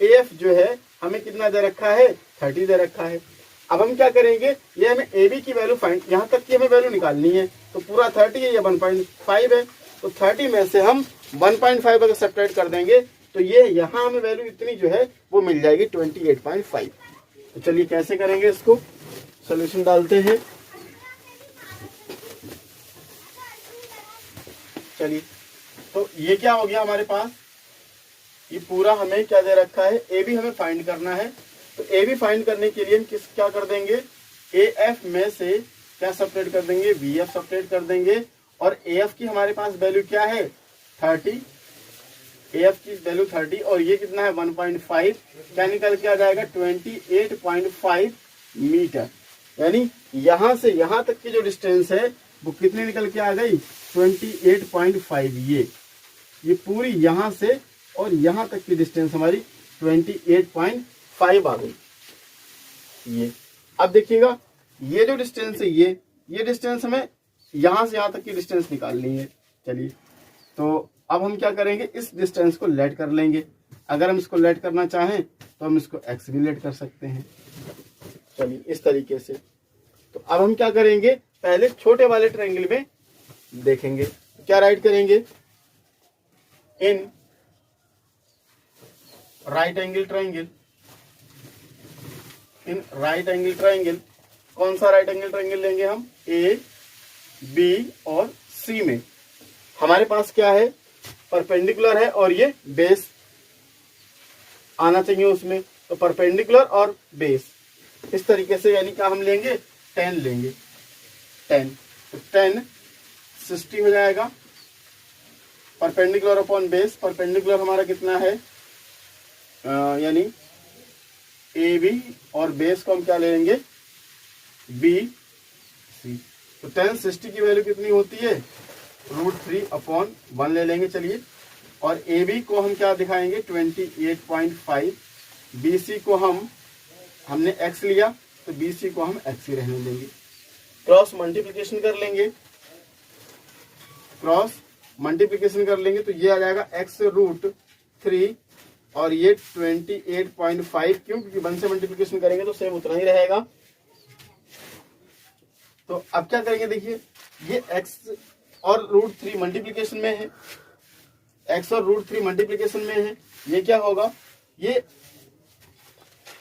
ए एफ जो है हमें कितना दे रखा है, 30 दे रखा है। अब हम क्या करेंगे, ये हमें ए बी की वैल्यू फाइंड, यहाँ तक की हमें वैल्यू निकालनी है, तो पूरा 30 है, ये 1.5 है, तो 30 में से हम 1.5 अगर सब्ट्रैक्ट कर देंगे तो ये यहाँ हमें वैल्यू इतनी जो है वो मिल जाएगी 28.5। तो चलिए कैसे करेंगे, इसको सोल्यूशन डालते हैं। चलिए, तो ये क्या हो गया हमारे पास, ये पूरा हमें क्या दे रखा है, ए बी हमें फाइंड करना है। तो ए बी फाइंड करने के लिए हम क्या कर देंगे, ए एफ में से क्या सब्ट्रैक्ट कर देंगे, बी एफ सब्ट्रैक्ट कर देंगे, और ए एफ की हमारे पास वैल्यू क्या है, 30, ए एफ की वैल्यू 30, और ये कितना है 1.5, क्या निकल के आ जाएगा 28.5 मीटर। यानी यहां से यहां तक की जो डिस्टेंस है वो कितनी निकल के आ गई, 28.5। ये पूरी यहां से और यहां तक की डिस्टेंस हमारी 28.5 आ गई। ये अब देखिएगा, ये जो डिस्टेंस है, ये डिस्टेंस हमें यहां से यहां तक की डिस्टेंस निकालनी है। चलिए, तो अब हम क्या करेंगे, इस डिस्टेंस को लेट कर लेंगे। अगर हम इसको लेट करना चाहें तो हम इसको एक्स भी लेट कर सकते हैं। चलिए, इस तरीके से। तो अब हम क्या करेंगे, पहले छोटे वाले ट्रायंगल में देखेंगे, क्या राइट करेंगे, in right angle triangle, in right angle triangle, कौन सा राइट एंगल ट्रायंगल लेंगे हम, ए बी और सी में हमारे पास क्या है, परपेंडिकुलर है और ये बेस आना चाहिए उसमें, तो परपेंडिकुलर और बेस इस तरीके से, यानी क्या हम लेंगे, 10 लेंगे, 10, तो 10 60 हो जाएगा। परपेंडिकुलर अपॉन बेस, परपेंडिकुलर हमारा कितना है, यानी ए बी, और बेस को हम क्या ले लेंगे, बी सी। तो 10 60 की वैल्यू कितनी होती है, √3/1 ले लेंगे। चलिए, और ए बी को हम क्या दिखाएंगे, 28.5, बी सी को हमने एक्स लिया, तो बी सी को हम एक्स ही रहने देंगे। क्रॉस मल्टीप्लीकेशन कर लेंगे, क्रॉस मल्टीप्लीकेशन कर लेंगे तो ये आ जाएगा x√3, और ये 28.5, क्यों, क्योंकि 1 से मल्टीप्लीकेशन करेंगे तो सेम उतना ही रहेगा। तो अब क्या करेंगे, देखिए ये x और √3 मल्टीप्लीकेशन में है, x और √3 मल्टीप्लीकेशन में है, ये क्या होगा, ये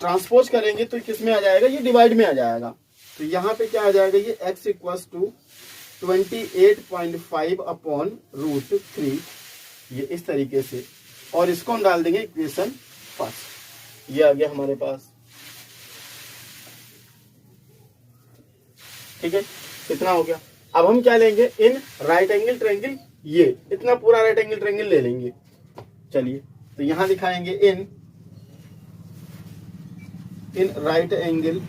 ट्रांसपोज करेंगे तो किस में आ जाएगा, ये डिवाइड में आ जाएगा। तो यहाँ पे क्या आ जाएगा, ये x = 28.5/√3, ये इस तरीके से, और इसको हम डाल देंगे इक्वेशन फर्स्ट, ये आ गया हमारे पास। ठीक है, कितना हो गया। अब हम क्या लेंगे, इन राइट एंगल ट्रायंगल, ये इतना पूरा राइट एंगल ट्रायंगल ले लेंगे। चलिए, तो यहां दिखाएंगे इन right angle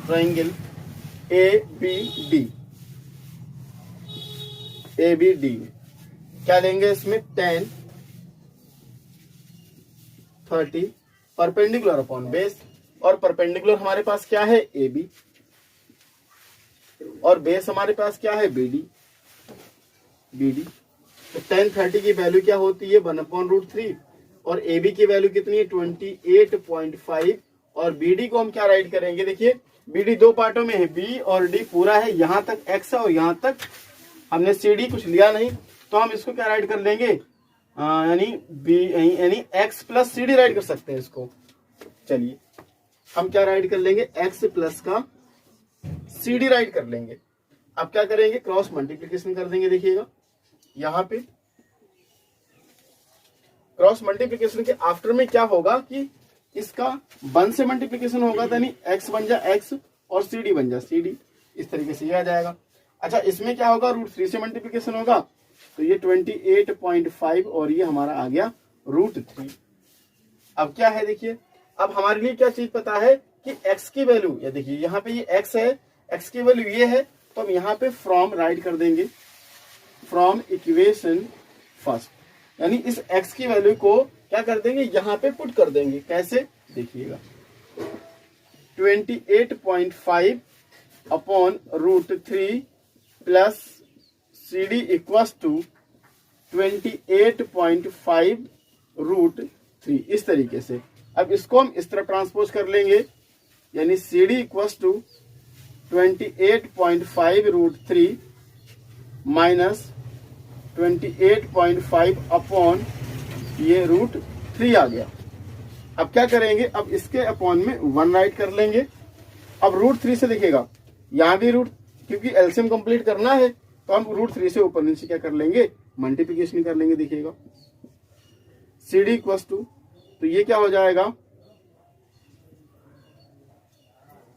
triangle ABD, ABD क्या लेंगे, इसमें 10 30 परपेंडिकुलर अपॉन बेस, और परपेंडिकुलर हमारे पास क्या है, AB, और बेस हमारे पास क्या है, BD। तो 10 30 की वैल्यू क्या होती है, 1/√3, और AB की वैल्यू कितनी है, 28.5, और BD को हम क्या राइट करेंगे, देखिए BD दो पार्टों में है, B और D पूरा है, यहां तक X है और यहां तक हमने CD कुछ लिया नहीं, तो हम इसको क्या राइट कर लेंगे, यानी X + CD राइट कर सकते हैं इसको। चलिए, हम क्या राइट कर लेंगे, X + का CD राइट कर लेंगे। अब क्या करेंगे, क्रॉस मल्टीप्लीकेशन कर देंगे। देखिएगा यहाँ पे क्रॉस मल्टीप्लीकेशन के आफ्टर में क्या होगा कि इसका 1 से मल्टीप्लीकेशन होगा, यानी x बन जा x और CD बन जा CD, इस तरीके से ये आ जाएगा। अच्छा, इसमें क्या होगा, √3 से मल्टीप्लीकेशन होगा, तो ये 28.5 और ये हमारा आ गया √3। अब क्या है देखिए, अब हमारे लिए क्या चीज पता है कि x की वैल्यू, या देखिए यहाँ पे ये x है, x की वैल्यू ये है, तो हम यहाँ पे फ्रॉम राइट कर देंगे, फ्रॉम इक्वेशन फर्स्ट, यानी इस x की वैल्यू को क्या कर देंगे, यहाँ पे पुट कर देंगे। कैसे देखिएगा, 28.5 upon √3 plus CD equals to 28.5 √3, इस तरीके से। अब इसको हम इस तरफ ट्रांसपोज कर लेंगे, यानी CD equals to 28.5 √3 minus 28.5 upon ये √3 आ गया। अब क्या करेंगे, अब इसके अपॉन में 1 राइट कर लेंगे। अब √3 से देखिएगा, यहाँ भी क्योंकि एलसीएम कंप्लीट करना है, तो हम √3 से ऊपर नीचे क्या कर लेंगे, मल्टीप्लिकेशन कर लेंगे। देखिएगा CD इक्वल्स टू, तो ये क्या हो जाएगा,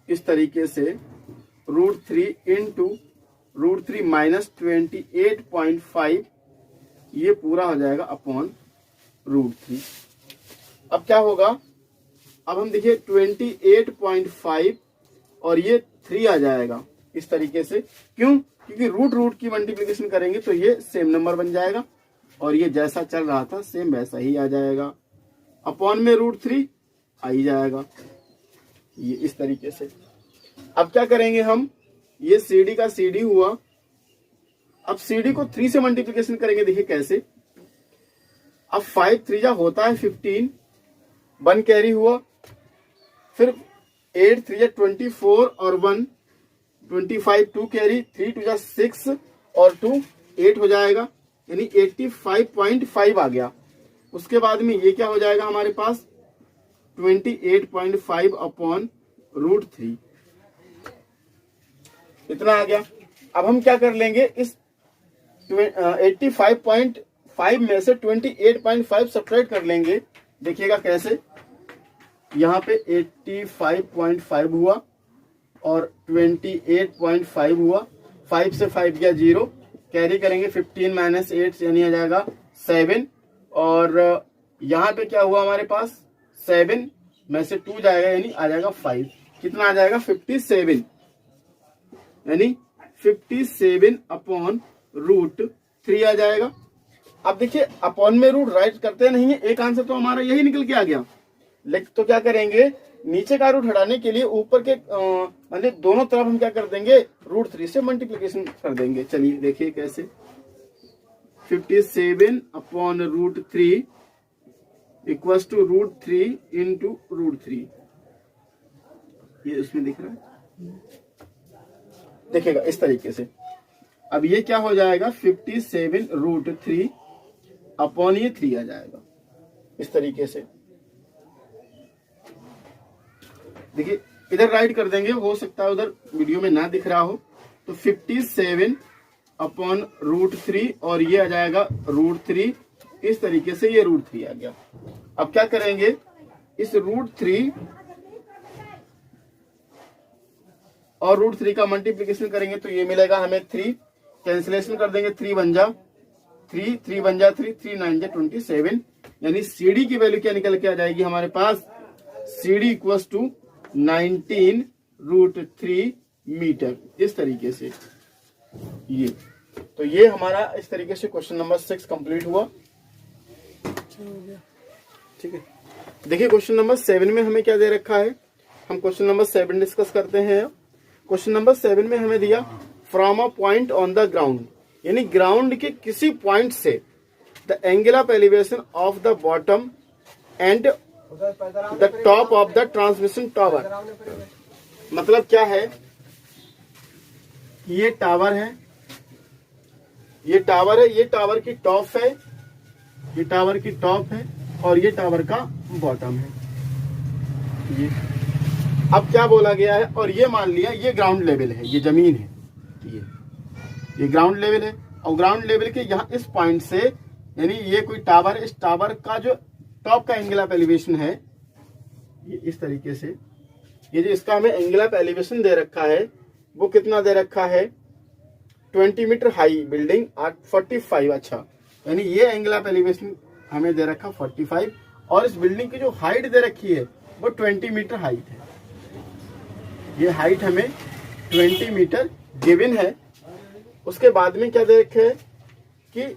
इस तरीके से √3 इंटू √3 माइनस 28.5, ये पूरा हो जाएगा अपॉन √3। अब क्या होगा, अब हम देखिए 28.5 और ये 3 आ जाएगा इस तरीके से। क्यों, क्योंकि रूट की मल्टीप्लिकेशन करेंगे तो ये सेम नंबर बन जाएगा, और ये जैसा चल रहा था सेम वैसा ही आ जाएगा, अपॉन में √3 आ ही जाएगा, ये इस तरीके से। अब क्या करेंगे हम, ये CD का CD हुआ, अब CD को 3 से मल्टीप्लिकेशन करेंगे। देखिए कैसे, अब 5 3 जा होता है 15, 1 कैरी हुआ, फिर 8 3 जा 24 और 1 25, 2 कैरी, 3 2 जा 6 और 2 8 हो जाएगा, यानी 85.5 आ गया। उसके बाद में ये क्या हो जाएगा हमारे पास, 28.5 अपॉन √3, इतना आ गया। अब हम क्या कर लेंगे, इस 85.5 में से 28.5 सब्ट्रैक्ट कर लेंगे। देखिएगा कैसे, यहाँ पे 85.5 हुआ और 28.5 हुआ, 5 से 5 गया 0, कैरी करेंगे 15 माइनस 8 यानी आ जाएगा 7, और यहाँ पे क्या हुआ हमारे पास, 7 में से 2 जाएगा यानी आ जाएगा 5, कितना आ जाएगा 57, यानी 57 अपॉन √3 आ जाएगा। अब देखिए अपॉन में रूट राइट करते नहीं है, एक आंसर तो हमारा यही निकल के आ गया। लेकिन तो क्या करेंगे, नीचे का रूट हटाने के लिए ऊपर के मतलब दोनों तरफ हम क्या कर देंगे, √3 से मल्टीप्लिकेशन कर देंगे। चलिए देखिए कैसे, 57 अपॉन √3 इक्वल्स टू √3 इंटू √3, ये उसमें दिख रहा है, देखिएगा इस तरीके से। अब ये क्या हो जाएगा, 57 √3 अपॉन ये 3 आ जाएगा इस तरीके से। देखिए इधर राइट कर देंगे, हो सकता है उधर वीडियो में ना दिख रहा हो, तो 57 अपॉन √3 और ये आ जाएगा √3, इस तरीके से ये √3 आ गया। अब क्या करेंगे, इस √3 और √3 का मल्टीप्लिकेशन करेंगे तो ये मिलेगा हमें 3, कैंसिलेशन कर देंगे, 3 बन जा 3, 3 बन जा 3, 3 9 जा 27, यानी CD की वैल्यू क्या निकल के आ जाएगी हमारे पास, CD इक्वल्स टू 19 √3 मीटर, इस तरीके से। ये तो ये हमारा इस तरीके से क्वेश्चन नंबर 6 कंप्लीट हुआ। ठीक है, देखिए क्वेश्चन नंबर 7 में हमें क्या दे रखा है, हम क्वेश्चन नंबर 7 डिस्कस करते हैं। क्वेश्चन नंबर 7 में हमें दिया from a point on the ground, यानी ग्राउंड के किसी पॉइंट से the angle of elevation of the bottom and the top of the transmission tower. मतलब क्या है, ये टावर है, ये टावर है, ये टावर की टॉप है, ये टावर की टॉप है और ये टावर का बॉटम है। ये अब क्या बोला गया है, और ये मान लिया ये ग्राउंड लेवल है, ये जमीन है, ये ग्राउंड लेवल है, और ग्राउंड लेवल के यहाँ इस पॉइंट से यानी ये कोई टावर, इस टावर का जो टॉप का एंगल ऑफ एलिवेशन है ये इस तरीके से, ये जो इसका हमें एंगल ऑफ एलिवेशन दे रखा है वो कितना दे रखा है, 20 मीटर हाई बिल्डिंग और 45। अच्छा, यानी ये एंगल ऑफ एलिवेशन हमें दे रखा 45 और इस बिल्डिंग की जो हाइट दे रखी है वो 20 मीटर हाइट है। ये हाइट हमें 20 मीटर गिवन है। उसके बाद में क्या दे रखे है कि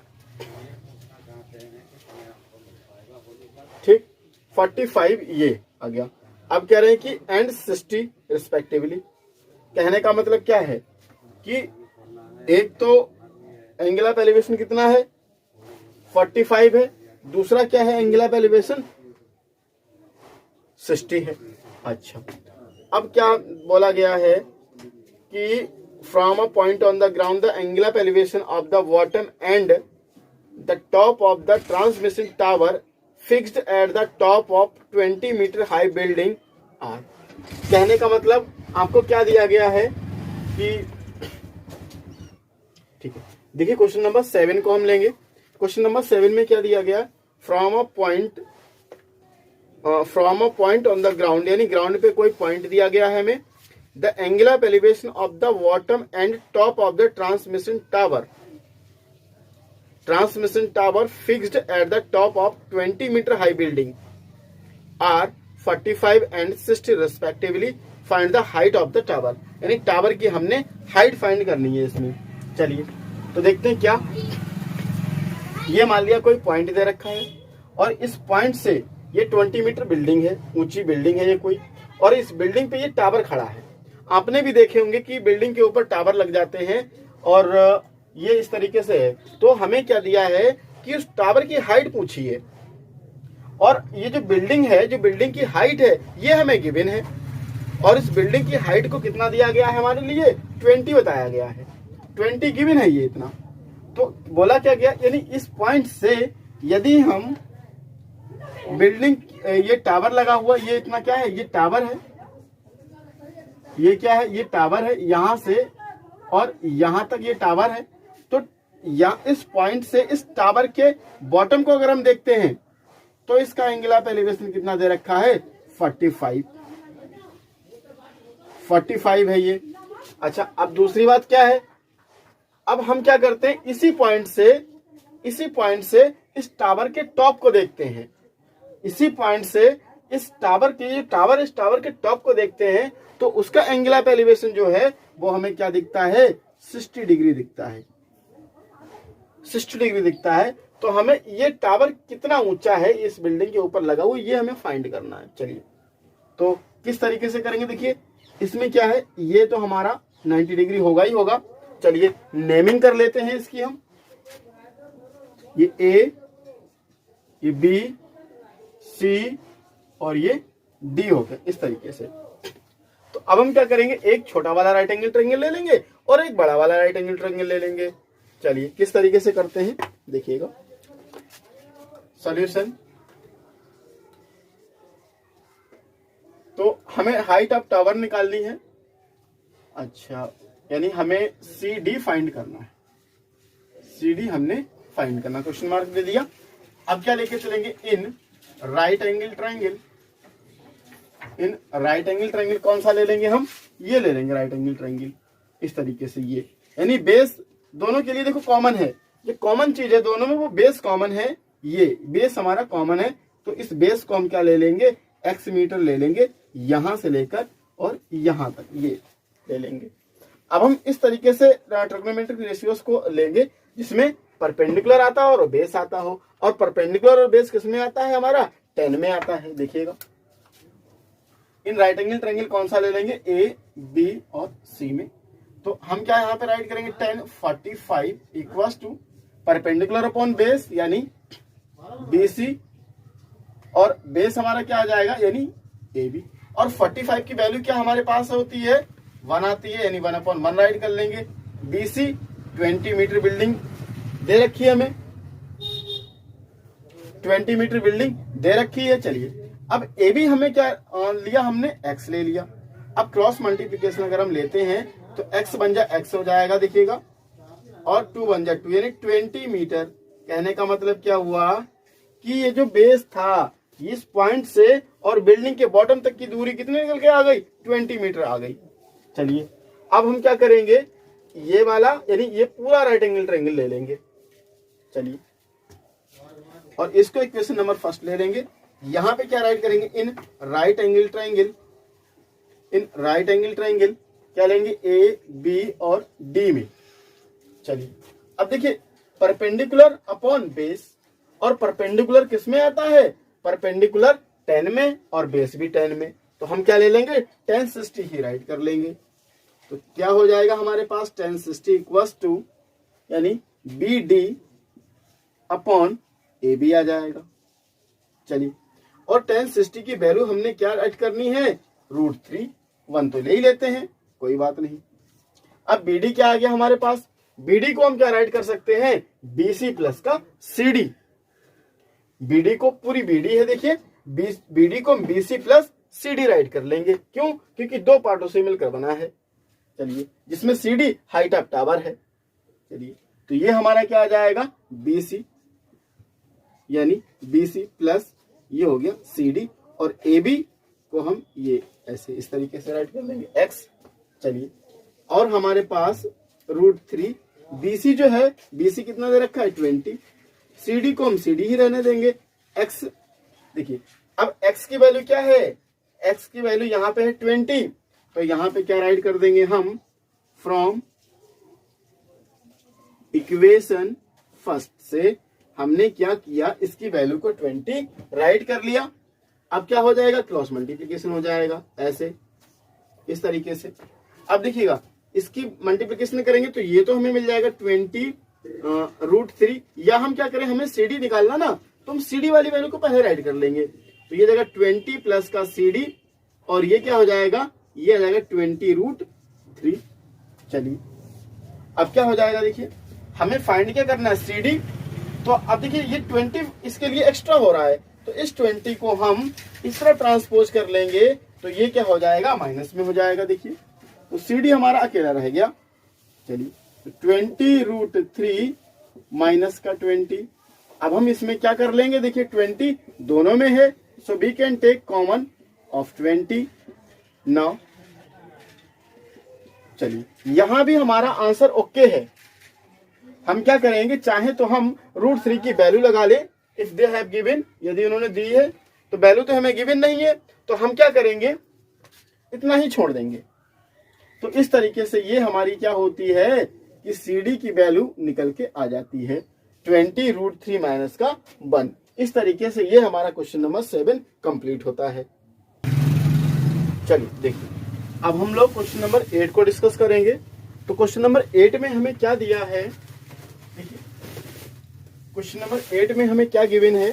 ठीक 45 ये आ गया। अब कह रहे हैं कि एंड 60 रिस्पेक्टिवली। कहने का मतलब क्या है कि एक तो एंगल ऑफ एलिवेशन कितना है 45 है, दूसरा क्या है एंगल ऑफ एलिवेशन 60 है। अच्छा, अब क्या बोला गया है कि from a point on the ground the angle of elevation of the bottom and the top of the transmission tower fixed at the top of 20 metre high building are. कहने का मतलब आपको क्या दिया गया है कि ठीक है, देखिए क्वेश्चन नंबर 7 को हम लेंगे। क्वेश्चन नंबर 7 में क्या दिया गया, from a point on the ground, यानी ग्राउंड पे कोई पॉइंट दिया गया है हमें, the angle of elevation of the bottom and top of the transmission tower fixed at the top of 20 metre high building are 45 and 60 respectively. Find the height of the tower, यानी tower की हमने height find करनी है इसमें। चलिए तो देखते हैं क्या। ये मान लिया कोई पॉइंट दे रखा है और इस पॉइंट से ये 20 मीटर बिल्डिंग है, ऊंची बिल्डिंग है ये कोई, और इस बिल्डिंग पे ये टावर खड़ा है। आपने भी देखे होंगे कि बिल्डिंग के ऊपर टावर लग जाते हैं और ये इस तरीके से है। तो हमें क्या दिया है कि उस टावर की हाइट पूछी है और ये जो बिल्डिंग है, जो बिल्डिंग की हाइट है ये हमें गिवन है और इस बिल्डिंग की हाइट को कितना दिया गया है हमारे लिए 20 बताया गया है, 20 गिवन है ये इतना। तो बोला क्या गया, यानी इस पॉइंट से यदि हम बिल्डिंग, ये टावर लगा हुआ, ये इतना क्या है, ये टावर है, ये क्या है, ये टावर है, यहां से और यहां तक ये टावर है। तो या इस पॉइंट से इस टावर के बॉटम को अगर हम देखते हैं तो इसका एंगल ऑफ एलिवेशन कितना दे रखा है 45 है ये। अच्छा, अब दूसरी बात क्या है, अब हम क्या करते हैं, इसी पॉइंट से इस टावर के टॉप को देखते हैं, इसी पॉइंट से इस टावर के टॉप को देखते हैं तो उसका एंगल ऑफ एलिवेशन जो है वो हमें क्या दिखता है 60 डिग्री दिखता है, 60 डिग्री दिखता है। तो हमें ये टावर कितना ऊंचा है इस बिल्डिंग के ऊपर लगा हुआ, ये हमें फाइंड करना है। चलिए तो किस तरीके से करेंगे, देखिए इसमें क्या है, ये तो हमारा 90 डिग्री होगा ही होगा। चलिए नेमिंग कर लेते हैं इसकी हम, ये ए, ये बी, सी और ये डी हो गया इस तरीके से। तो अब हम क्या करेंगे, एक छोटा वाला राइट एंगल ट्रायंगल ले लेंगे और एक बड़ा वाला राइट एंगल ट्रायंगल ले लेंगे। चलिए किस तरीके से करते हैं देखिएगा। सॉल्यूशन, तो हमें हाइट ऑफ टावर निकालनी है। अच्छा, यानी हमें सी डी फाइंड करना है, सी डी हमने फाइंड करना, क्वेश्चन मार्क दे दिया। अब क्या लेके चलेंगे, इन right angle triangle. In right angle triangle कौन सा ले लेंगे हम, ये ले लेंगे राइट एंगल ट्रायंगल इस तरीके से। ये यानी बेस दोनों के लिए देखो कॉमन है, ये कॉमन चीज है दोनों में, वो बेस कॉमन है, ये बेस हमारा कॉमन है। तो इस बेस को हम क्या ले लेंगे, x मीटर ले लेंगे, यहां से लेकर और यहां तक ये ले लेंगे। अब हम इस तरीके से ट्रिग्नोमेट्रिक रेशियोज को लेंगे जिसमें परपेंडिकुलर आता हो और बेस आता हो, और परपेंडिकुलर और बेस किसमें आता है हमारा 10 में आता है। देखिएगा इन राइट एंगल ट्रायंगल कौन सा ले लेंगे, ए, बी और सी में। तो हम क्या यहाँ पे राइट करेंगे 10 45 equals to perpendicular upon base यानी BC, और बेस हमारा क्या आ जाएगा यानी AB, और 45 की वैल्यू क्या हमारे पास होती है 1 आती है, यानी 1/1 राइट कर लेंगे। BC 20 मीटर बिल्डिंग दे रखी है हमें, 20 मीटर बिल्डिंग दे रखी है। चलिए अब AB हमें क्या लिया, हमने x ले लिया। अब क्रॉस मल्टीप्लीकेशन अगर हम लेते हैं तो x बन जाए x हो जाएगा देखिएगा, और 2 बन जाए 2, यानी 20 मीटर कहने का मतलब क्या हुआ कि ये जो बेस था इस पॉइंट से और बिल्डिंग के बॉटम तक की दूरी कितने निकल के आ गई, 20 मीटर आ गई। चलिए अब हम क्या करेंगे, ये वाला यानी ये पूरा राइट एंगल ट्रायंगल ले लेंगे। चलिए और इसको इक्वेशन नंबर फर्स्ट ले लेंगे। यहां पे क्या राइट करेंगे, in right angle triangle, in right angle triangle क्या लेंगे, ए बी और डी में। चलिए अब देखिए परपेंडिकुलर अपॉन बेस, और परपेंडिकुलर किस में आता है, परपेंडिकुलर 10 में और बेस भी 10 में, तो हम क्या ले लेंगे, tan 60 ही राइट कर लेंगे। तो क्या हो जाएगा हमारे पास, tan 60 इक्वल्स टू यानी B D upon A B आ जाएगा। चलिए और tan 60 की वैल्यू हमने क्या राइट करनी है, √3, 1 तो ले ही लेते हैं, कोई बात नहीं। अब बी डी क्या आ गया हमारे पास, बी डी को हम क्या राइट कर सकते हैं, बीसी प्लस का सी डी। बीडी को पूरी बीडी है, देखिए बीडी को हम बीसी प्लस सीडी राइट कर लेंगे। क्यों, क्योंकि दो पार्टों से मिलकर बना है। चलिए जिसमें सीडी हाइट ऑफ टावर है। चलिए तो ये हमारा क्या आ जाएगा, बीसी यानी बीसी प्लस ये हो गया सीडी, और ए बी को हम ये ऐसे इस तरीके से राइट कर लेंगे एक्स। चलिए और हमारे पास √3, बीसी जो है, बीसी कितना दे रखा है 20, सीडी को हम सीडी ही रहने देंगे एक्स। देखिए अब एक्स की वैल्यू क्या है, एक्स की वैल्यू यहाँ पे है 20, तो यहाँ पे क्या राइट कर देंगे हम, फ्रॉम इक्वेशन फर्स्ट से हमने क्या किया, इसकी वैल्यू को 20 राइट कर लिया। अब क्या हो जाएगा, क्रॉस मल्टीप्लिकेशन हो जाएगा ऐसे इस तरीके से। अब देखिएगा इसकी मल्टीप्लिकेशन करेंगे तो ये तो हमें मिल जाएगा 20 √3, या हम क्या करें, हमें सीडी निकालना ना, तो हम सीडी वाली वैल्यू को पहले राइट कर लेंगे। तो ये जाएगा 20 प्लस का सीडी, और ये क्या हो जाएगा, ये आ जाएगा 20 √3। चलिए अब क्या हो जाएगा, देखिए हमें फाइंड क्या करना है, सीडी। तो अब देखिए ये 20 इसके लिए एक्स्ट्रा हो रहा है, तो इस 20 को हम इस तरह ट्रांसपोज कर लेंगे, तो ये क्या हो जाएगा, माइनस में हो जाएगा। देखिए तो सीडी हमारा अकेला रह गया। चलिए 20 √3 माइनस का 20, अब हम इसमें क्या कर लेंगे, देखिए 20 दोनों में है, so we can take common of 20 now. चलिए यहां भी हमारा आंसर ओके है। हम क्या करेंगे, चाहे तो हम √3 की वैल्यू लगा ले, इफ दे हैव गिवन, यदि उन्होंने दी है, तो वैल्यू तो हमें गिवन नहीं है, तो हम क्या करेंगे, इतना ही छोड़ देंगे। तो इस तरीके से ये हमारी क्या होती है कि सीडी की वैल्यू निकल के आ जाती है 20 √3 माइनस का 1। इस तरीके से ये हमारा क्वेश्चन नंबर 7 कंप्लीट होता है। चलिए देखिए अब हम लोग क्वेश्चन नंबर 8 को डिस्कस करेंगे। तो क्वेश्चन नंबर 8 में हमें क्या दिया है, देखिए क्वेश्चन नंबर 8 में हमें क्या गिवन है,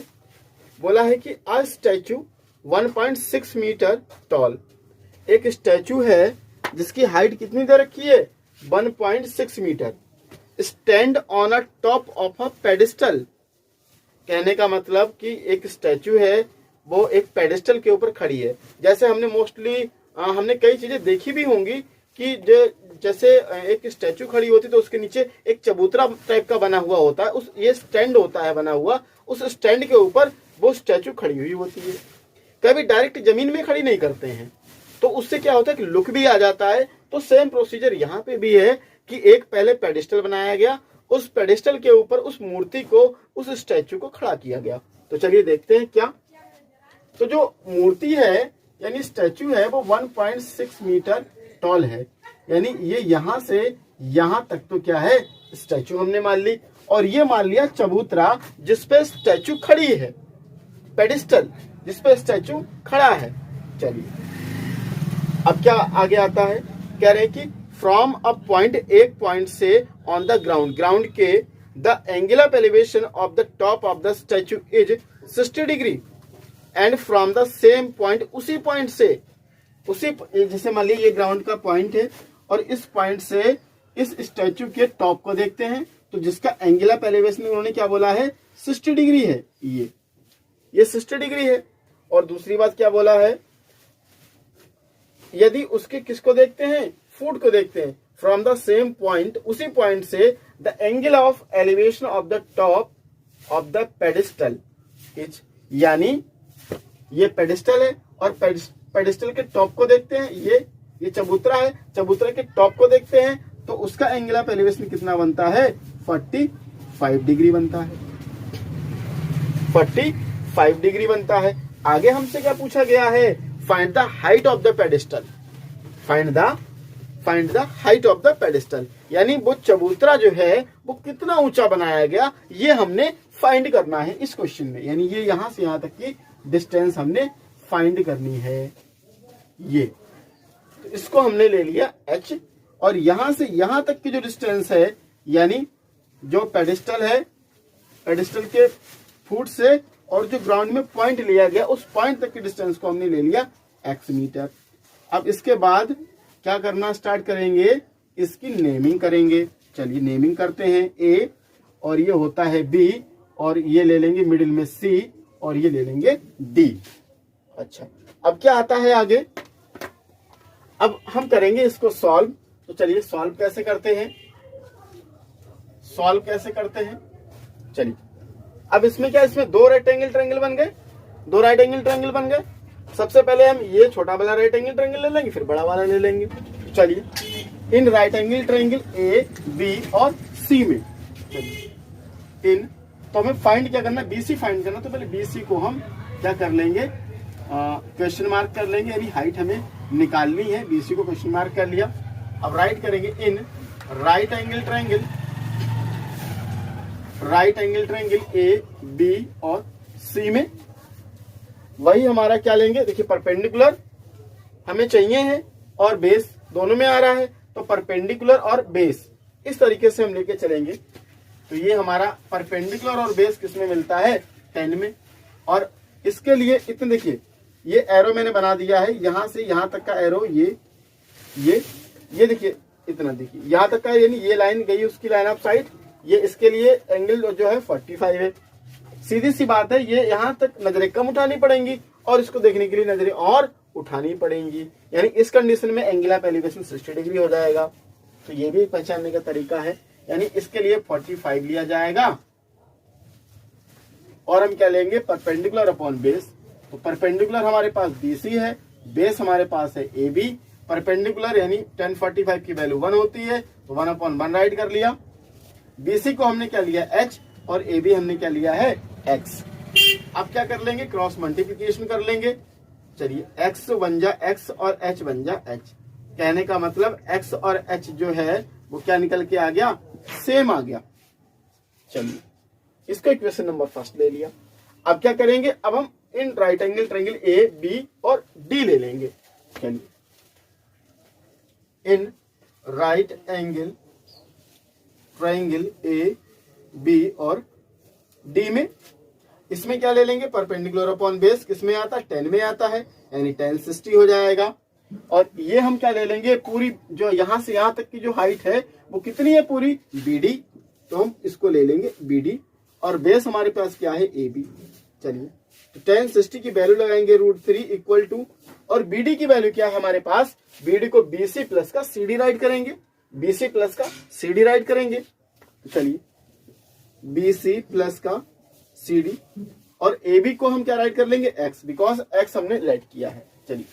बोला है कि अ स्टैचू 1.6 मीटर टॉल, एक स्टैचू है जिसकी हाइट कितनी दे रखी है, 1.6 metre, stand on a top of a pedestal. कहने का मतलब कि एक स्टैचू है वो एक पेडिस्टल के ऊपर खड़ी है। जैसे हमने मोस्टली हमने कई चीजें देखी भी होंगी कि जैसे एक स्टैचू खड़ी होती तो उसके नीचे एक चबूतरा टाइप का बना हुआ होता है, उस ये स्टैंड होता है बना हुआ, उस स्टैंड के ऊपर वो स्टैचू खड़ी हुई होती है। कभी डायरेक्ट जमीन में खड़ी नहीं करते हैं, तो उससे क्या होता है कि लुक भी आ जाता है। तो सेम प्रोसीजर यहाँ पे भी है कि एक पहले पेडिस्टल बनाया गया, उस पेडिस्टल के ऊपर उस मूर्ति को, उस स्टैचू को खड़ा किया गया। तो चलिए देखते हैं क्या। तो जो मूर्ति है यानी स्टैचू है वो 1.6 मीटर टॉल है, यानी ये यहां से यहां तक तो क्या है, स्टैचू हमने मान ली, और ये मान लिया चबूतरा जिसपे स्टैचू खड़ी है, पेडिस्टल जिसपे स्टैचू खड़ा है। चलिए अब क्या आगे आता है, कह रहे हैं कि फ्रॉम अ पॉइंट, एक पॉइंट से ऑन द ग्राउंड, ग्राउंड के the angle of elevation of the top of the statue is 60 degree, and from the same point, उसी पॉइंट से, उसी जैसे मान लीजिए ये ग्राउंड का पॉइंट है और इस पॉइंट से इस स्टैचू के टॉप को देखते हैं, तो जिसका एंगल ऑफ एलिवेशन उन्होंने क्या बोला है, 60 डिग्री है। ये 60 डिग्री है। और दूसरी बात क्या बोला है, यदि उसके किसको देखते हैं, फुट को देखते हैं, फ्रॉम द सेम पॉइंट, उसी पॉइंट से the angle of elevation of the top of the pedestal is, यानी ये पेडिस्टल है और पेडिस्टल के टॉप को देखते हैं, ये चबूतरा है, चबूतरा के टॉप को देखते हैं तो उसका एंगल ऑफ एलिवेशन कितना बनता है, 45 डिग्री बनता है, 45 डिग्री बनता है। आगे हमसे क्या पूछा गया है, find the height of the pedestal, find the height of the pedestal, यानी वो चबूतरा जो है वो कितना ऊंचा बनाया गया, ये हमने फाइंड करना है इस क्वेश्चन में, यानी ये यहां से यहां तक की डिस्टेंस हमने फाइंड करनी है। ये तो इसको हमने ले लिया h, और यहां से यहां तक की जो डिस्टेंस है, यानी जो पेडिस्टल है, पेडिस्टल के फुट से और जो ग्राउंड में पॉइंट लिया गया उस पॉइंट तक की डिस्टेंस को हमने ले लिया x मीटर। अब इसके बाद क्या करना स्टार्ट करेंगे, इसकी नेमिंग करेंगे। चलिए नेमिंग करते हैं, a और ये होता है b, और ये ले लेंगे मिडिल में c, और ये ले लेंगे d। अच्छा, अब क्या आता है आगे, अब हम करेंगे इसको सॉल्व। तो चलिए सॉल्व कैसे करते हैं, सॉल्व कैसे करते हैं, चलिए अब इसमें क्या, इसमें दो राइट एंगल ट्रायंगल बन गए, दो राइट एंगल ट्रायंगल बन गए। सबसे पहले हम ये छोटा वाला राइट एंगल ट्रायंगल ले लेंगे, फिर बड़ा वाला ले लेंगे। चलिए in right angle triangle A B और सी में, इन तो हमें फाइंड क्या करना, बीसी फाइंड करना। तो पहले बीसी को हम क्या कर लेंगे, क्वेश्चन मार्क कर लेंगे, यानी हाइट हमें निकालनी है। बीसी को क्वेश्चन मार्क कर लिया। अब राइट करेंगे in right angle triangle, right angle triangle A B और सी में वही हमारा क्या लेंगे, देखिए परपेंडिकुलर हमें चाहिए है और बेस दोनों में आ रहा है, तो परपेंडिकुलर और बेस इस तरीके से हम लेके चलेंगे। तो ये हमारा परपेंडिकुलर और बेस किसमें मिलता है, 10 में। और इसके लिए इतने देखिए, ये एरो मैंने बना दिया है, यहां से यहां तक का एरो, ये देखिए इतना, देखिए यहां तक का, यानी ये लाइन गई उसकी लाइन ऑफ साइट, ये इसके लिए एंगल जो है 45 है। सीधी सी बात है, ये यहां तक नजरें कम उठानी पड़ेंगी और इसको देखने के लिए नजरें और उठानी पड़ेंगी, यानी इस कंडीशन में एंगल ऑफ एलिवेशन 60 डिग्री हो जाएगा। तो ये भी पहचानने का तरीका है, यानी इसके लिए 45 लिया जाएगा। और हम क्या लेंगे, परपेंडिकुलर अपॉन बेस। तो परपेंडिकुलर हमारे पास BC है, बेस हमारे पास है AB। परपेंडिकुलर यानी 1045 की वैल्यू 1 होती है, तो 1/1 राइट कर लिया। BC को हमने क्या लिया H, और AB हमने क्या लिया है X। अब क्या कर लेंगे, क्रॉस मल्टीप्लीकेशन कर लेंगे। चलिए X बन जा X और H बन जा H। कहने का मतलब X और H जो है वो क्या निकल के आ गया, सेम आ गया। चलिए इसको इक्वेशन नंबर फर्स्ट ले लिया। अब क्या करेंगे, अब हम in right angle triangle A B और डी ले लेंगे। चलिए in right angle triangle A B और डी में, इसमें क्या ले लेंगे, परपेंडिकुलर अपॉन बेस किसमें आता है, 10 में आता है, यानी 10 60 हो जाएगा। और ये हम क्या ले लेंगे, पूरी जो यहां से यहां तक की जो हाइट है वो कितनी है, पूरी BD, तो हम इसको ले लेंगे BD। और बेस हमारे पास क्या है AB। चलिए तो 10 60 की वैल्यू लगाएंगे √3 इक्वल टू, और BD की वैल्यू क्या है हमारे पास, BD को BC प्लस का CD राइट करेंगे, BC प्लस का CD राइट करेंगे। तो चलिए BC प्लस का CD, और AB को हम क्या राइट कर लेंगे X, बिकॉज X हमने राइट किया है। चलिए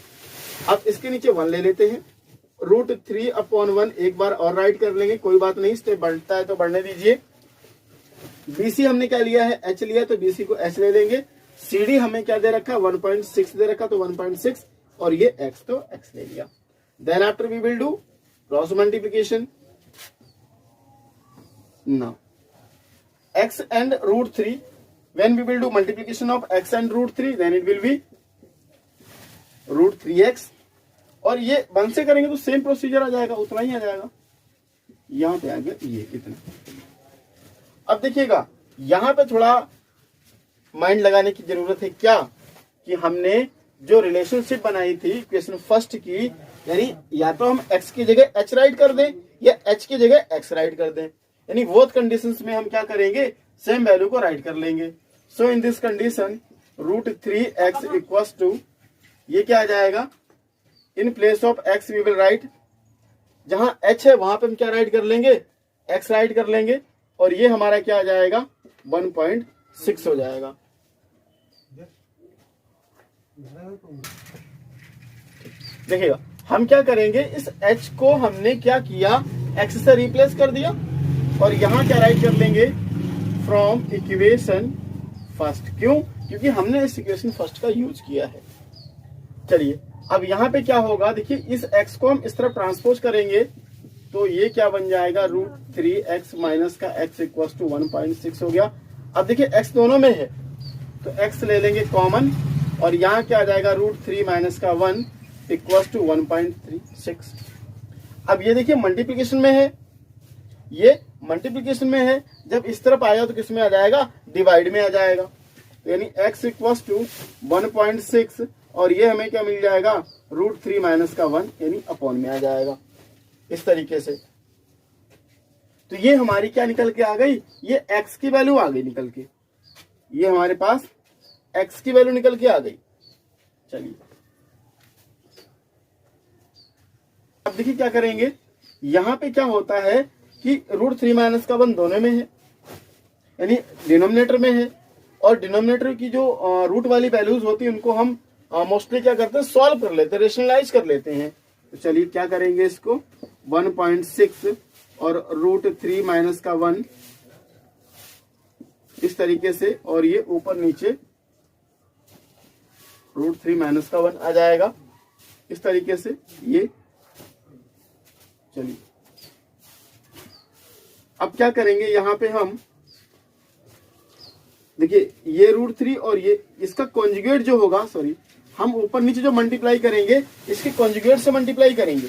अब इसके नीचे 1 ले लेते हैं, √3/1 एक बार और राइट कर लेंगे, कोई बात नहीं, स्टेप बढ़ता है तो बढ़ने दीजिए। BC हमने क्या लिया है, H लिया, तो BC को H ले लेंगे। CD हमें क्या दे रखा है, 1.6 दे रखा, तो 1.6, और ये X तो X ले लिया। Then after we will do cross multiplication. Now X and √3, when we will do multiplication of X and √3, then it will be √3x, और ये 1 से करेंगे तो सेम प्रोसीजर आ जाएगा, उतना ही आ जाएगा। यहां पे आ गया ये इतना। अब देखिएगा यहां पे थोड़ा माइंड लगाने की जरूरत है, क्या कि हमने जो रिलेशनशिप बनाई थी इक्वेशन फर्स्ट की, यानी या तो हम x की जगह h राइट कर दें या h की जगह x राइट कर दें, यानी बोथ कंडीशंस में हम क्या करेंगे, सेम वैल्यू को राइट कर लेंगे। So in this condition √3x equals to, ये क्या आ जाएगा, in place of x we will write, जहां h है वहां पे हम क्या राइट कर लेंगे, x राइट कर लेंगे, और ये हमारा क्या आ जाएगा 1.6 6 हो जाएगा। देखिएगा हम क्या करेंगे, इस h को हमने क्या किया, x से रिप्लेस कर दिया और यहां क्या राइट कर लेंगे, फ्रॉम इक्वेशन फर्स्ट। क्यों? क्योंकि हमने इस इक्वेशन फर्स्ट का यूज किया है। चलिए अब यहाँ पे क्या होगा, देखिए इस x को हम इस तरफ ट्रांसपोज करेंगे तो ये क्या बन जाएगा, √3x माइनस का x इक्वल टू 1.6 हो गया। अब देखिए x दोनों में है तो x ले लेंगे कॉमन और यहाँ क्या आ जाएगा, √3 माइनस का 1 इक्वल टू 1.36। अब ये देखिए मल्टीप्लीकेशन में है, ये मल्टीप्लीकेशन में है, जब इस तरफ आएगा तो किस में आ जाएगा, डिवाइड में आ जाएगा। तो यानी x इक्वल टू 1.6 और ये हमें क्या मिल जाएगा, √3 माइनस का 1 यानी अपॉन में आ जाएगा इस तरीके से। तो ये हमारी क्या निकल के आ गई, ये x की वैल्यू आ गई निकल के, ये हमारे पास x की वैल्यू निकल के आ गई। चलिए अब देखिए क्या करेंगे, यहां पे क्या होता है कि √3 माइनस का 1 दोनों में है यानी डिनोमिनेटर में है, और डिनोमिनेटर की जो रूट वाली वैल्यूज होती है उनको हम मोस्टली क्या करते हैं, सॉल्व कर लेते हैं, रेशनलाइज कर लेते हैं। तो चलिए क्या करेंगे, इसको 1.6 और √3 माइनस का 1 इस तरीके से, और ये ऊपर नीचे √3 माइनस का 1 आ जाएगा इस तरीके से ये। चलिए अब क्या करेंगे, यहां पे हम देखिए ये √3 और ये इसका कॉन्जुगेट जो होगा, सॉरी हम ऊपर नीचे जो मल्टीप्लाई करेंगे इसके कॉन्जुगेट से मल्टीप्लाई करेंगे।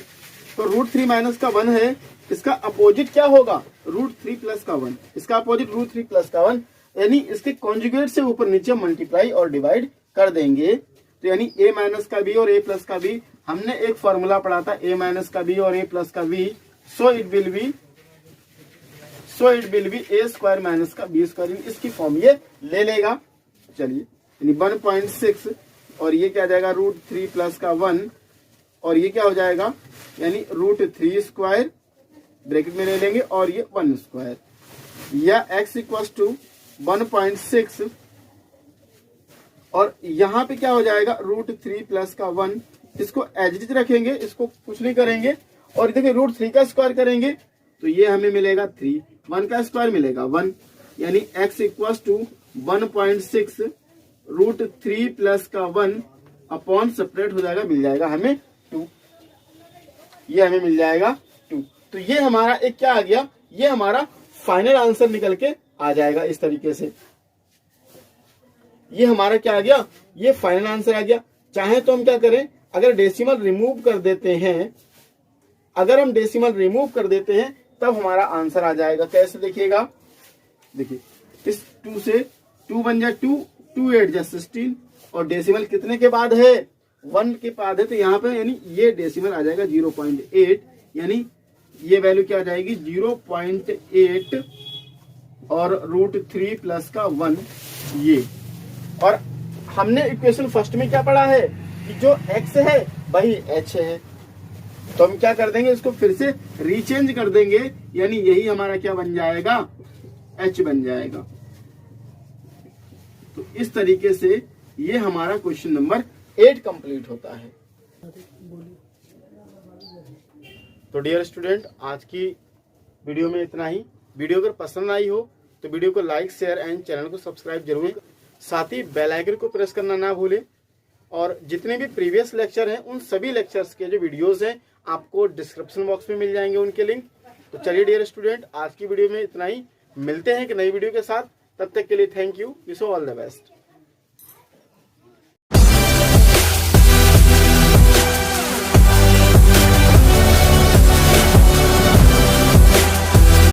तो √3 माइनस का 1 है, इसका अपोजिट क्या होगा, √3 प्लस का 1, इसका अपोजिट √3 प्लस का 1, यानी इसके कॉन्जुगेट से ऊपर नीचे मल्टीप्लाई और डिवाइड कर देंगे। तो यानी a माइनस का b और a प्लस का b, हमने एक फॉर्मूला पढ़ा था a माइनस का b और a प्लस का b, so it will B a square minus का b स्क्वायर, इसकी फॉर्म ये ले लेगा। चलिए यानी 1.6 और ये क्या आ जाएगा, √3 प्लस का 1 और ये क्या हो जाएगा, यानी √3 स्क्वायर ब्रैकेट में ले लेंगे और ये 1 स्क्वायर, या x इक्वल टू 1.6 और यहाँ पे क्या हो जाएगा, √3 प्लस का 1, इसको एज इट इज रखेंगे, इसको कुछ नहीं करेंगे, और देखिए √3 का स्क्वायर करेंगे तो ये हमें मिलेगा 3, 1 का स्क्वायर मिलेगा 1, यानी x इक्वल टू 1.6 √3 प्लस का 1 अपॉन सेपरेट हो जाएगा, मिल जाएगा हमें 2, ये हमें मिल जाएगा 2। तो ये हमारा एक क्या आ गया, ये हमारा फाइनल आंसर निकल के आ जाएगा इस तरीके से। ये हमारा क्या आ गया, ये फाइनल आंसर आ गया। चाहे तो हम क्या करें, अगर डेसिमल रिमूव कर देते हैं, अगर हम डेसिमल रिमूव कर देते हैं तब हमारा आंसर आ जाएगा। कैसे देखिएगा, देखिए इस 2 से 2 बन जाए 2, 2 8 जा 16 और डेसिमल कितने के बाद है, 1 के बाद है, तो यहाँ पे यानी ये डेसिमल आ जाएगा 0.8, यानी ये वैल्यू क्या आ जाएगी 0.8 और √3 प्लस का 1 ये। और हमने इक्वेशन फर्स्ट में क्या पढ़ा है कि जो x है वही h है, तो हम क्या कर देंगे, इसको फिर से रीचेंज कर देंगे, यानी यही हमारा क्या बन जाएगा, h बन जाएगा। तो इस तरीके से ये हमारा क्वेश्चन नंबर 8 कंप्लीट होता है। तो डियर स्टूडेंट, आज की वीडियो में इतना ही। वीडियो अगर पसंद आई हो तो वीडियो को लाइक, शेयर एंड चैनल को सब्सक्राइब जरूर, साथ ही बेल आइकन को प्रेस करना ना भूलें। और जितने भी प्रीवियस लेक्चर हैं उन सभी लेक्चर्स के जो वीडियोस हैं आपको डिस्क्रिप्शन बॉक्स में मिल जाएंगे उनके लिंक। तो चलिए डियर स्टूडेंट, आज की वीडियो में इतना ही, मिलते हैं एक नई वीडियो के साथ, तब तक के लिए thank you, wish you all the best.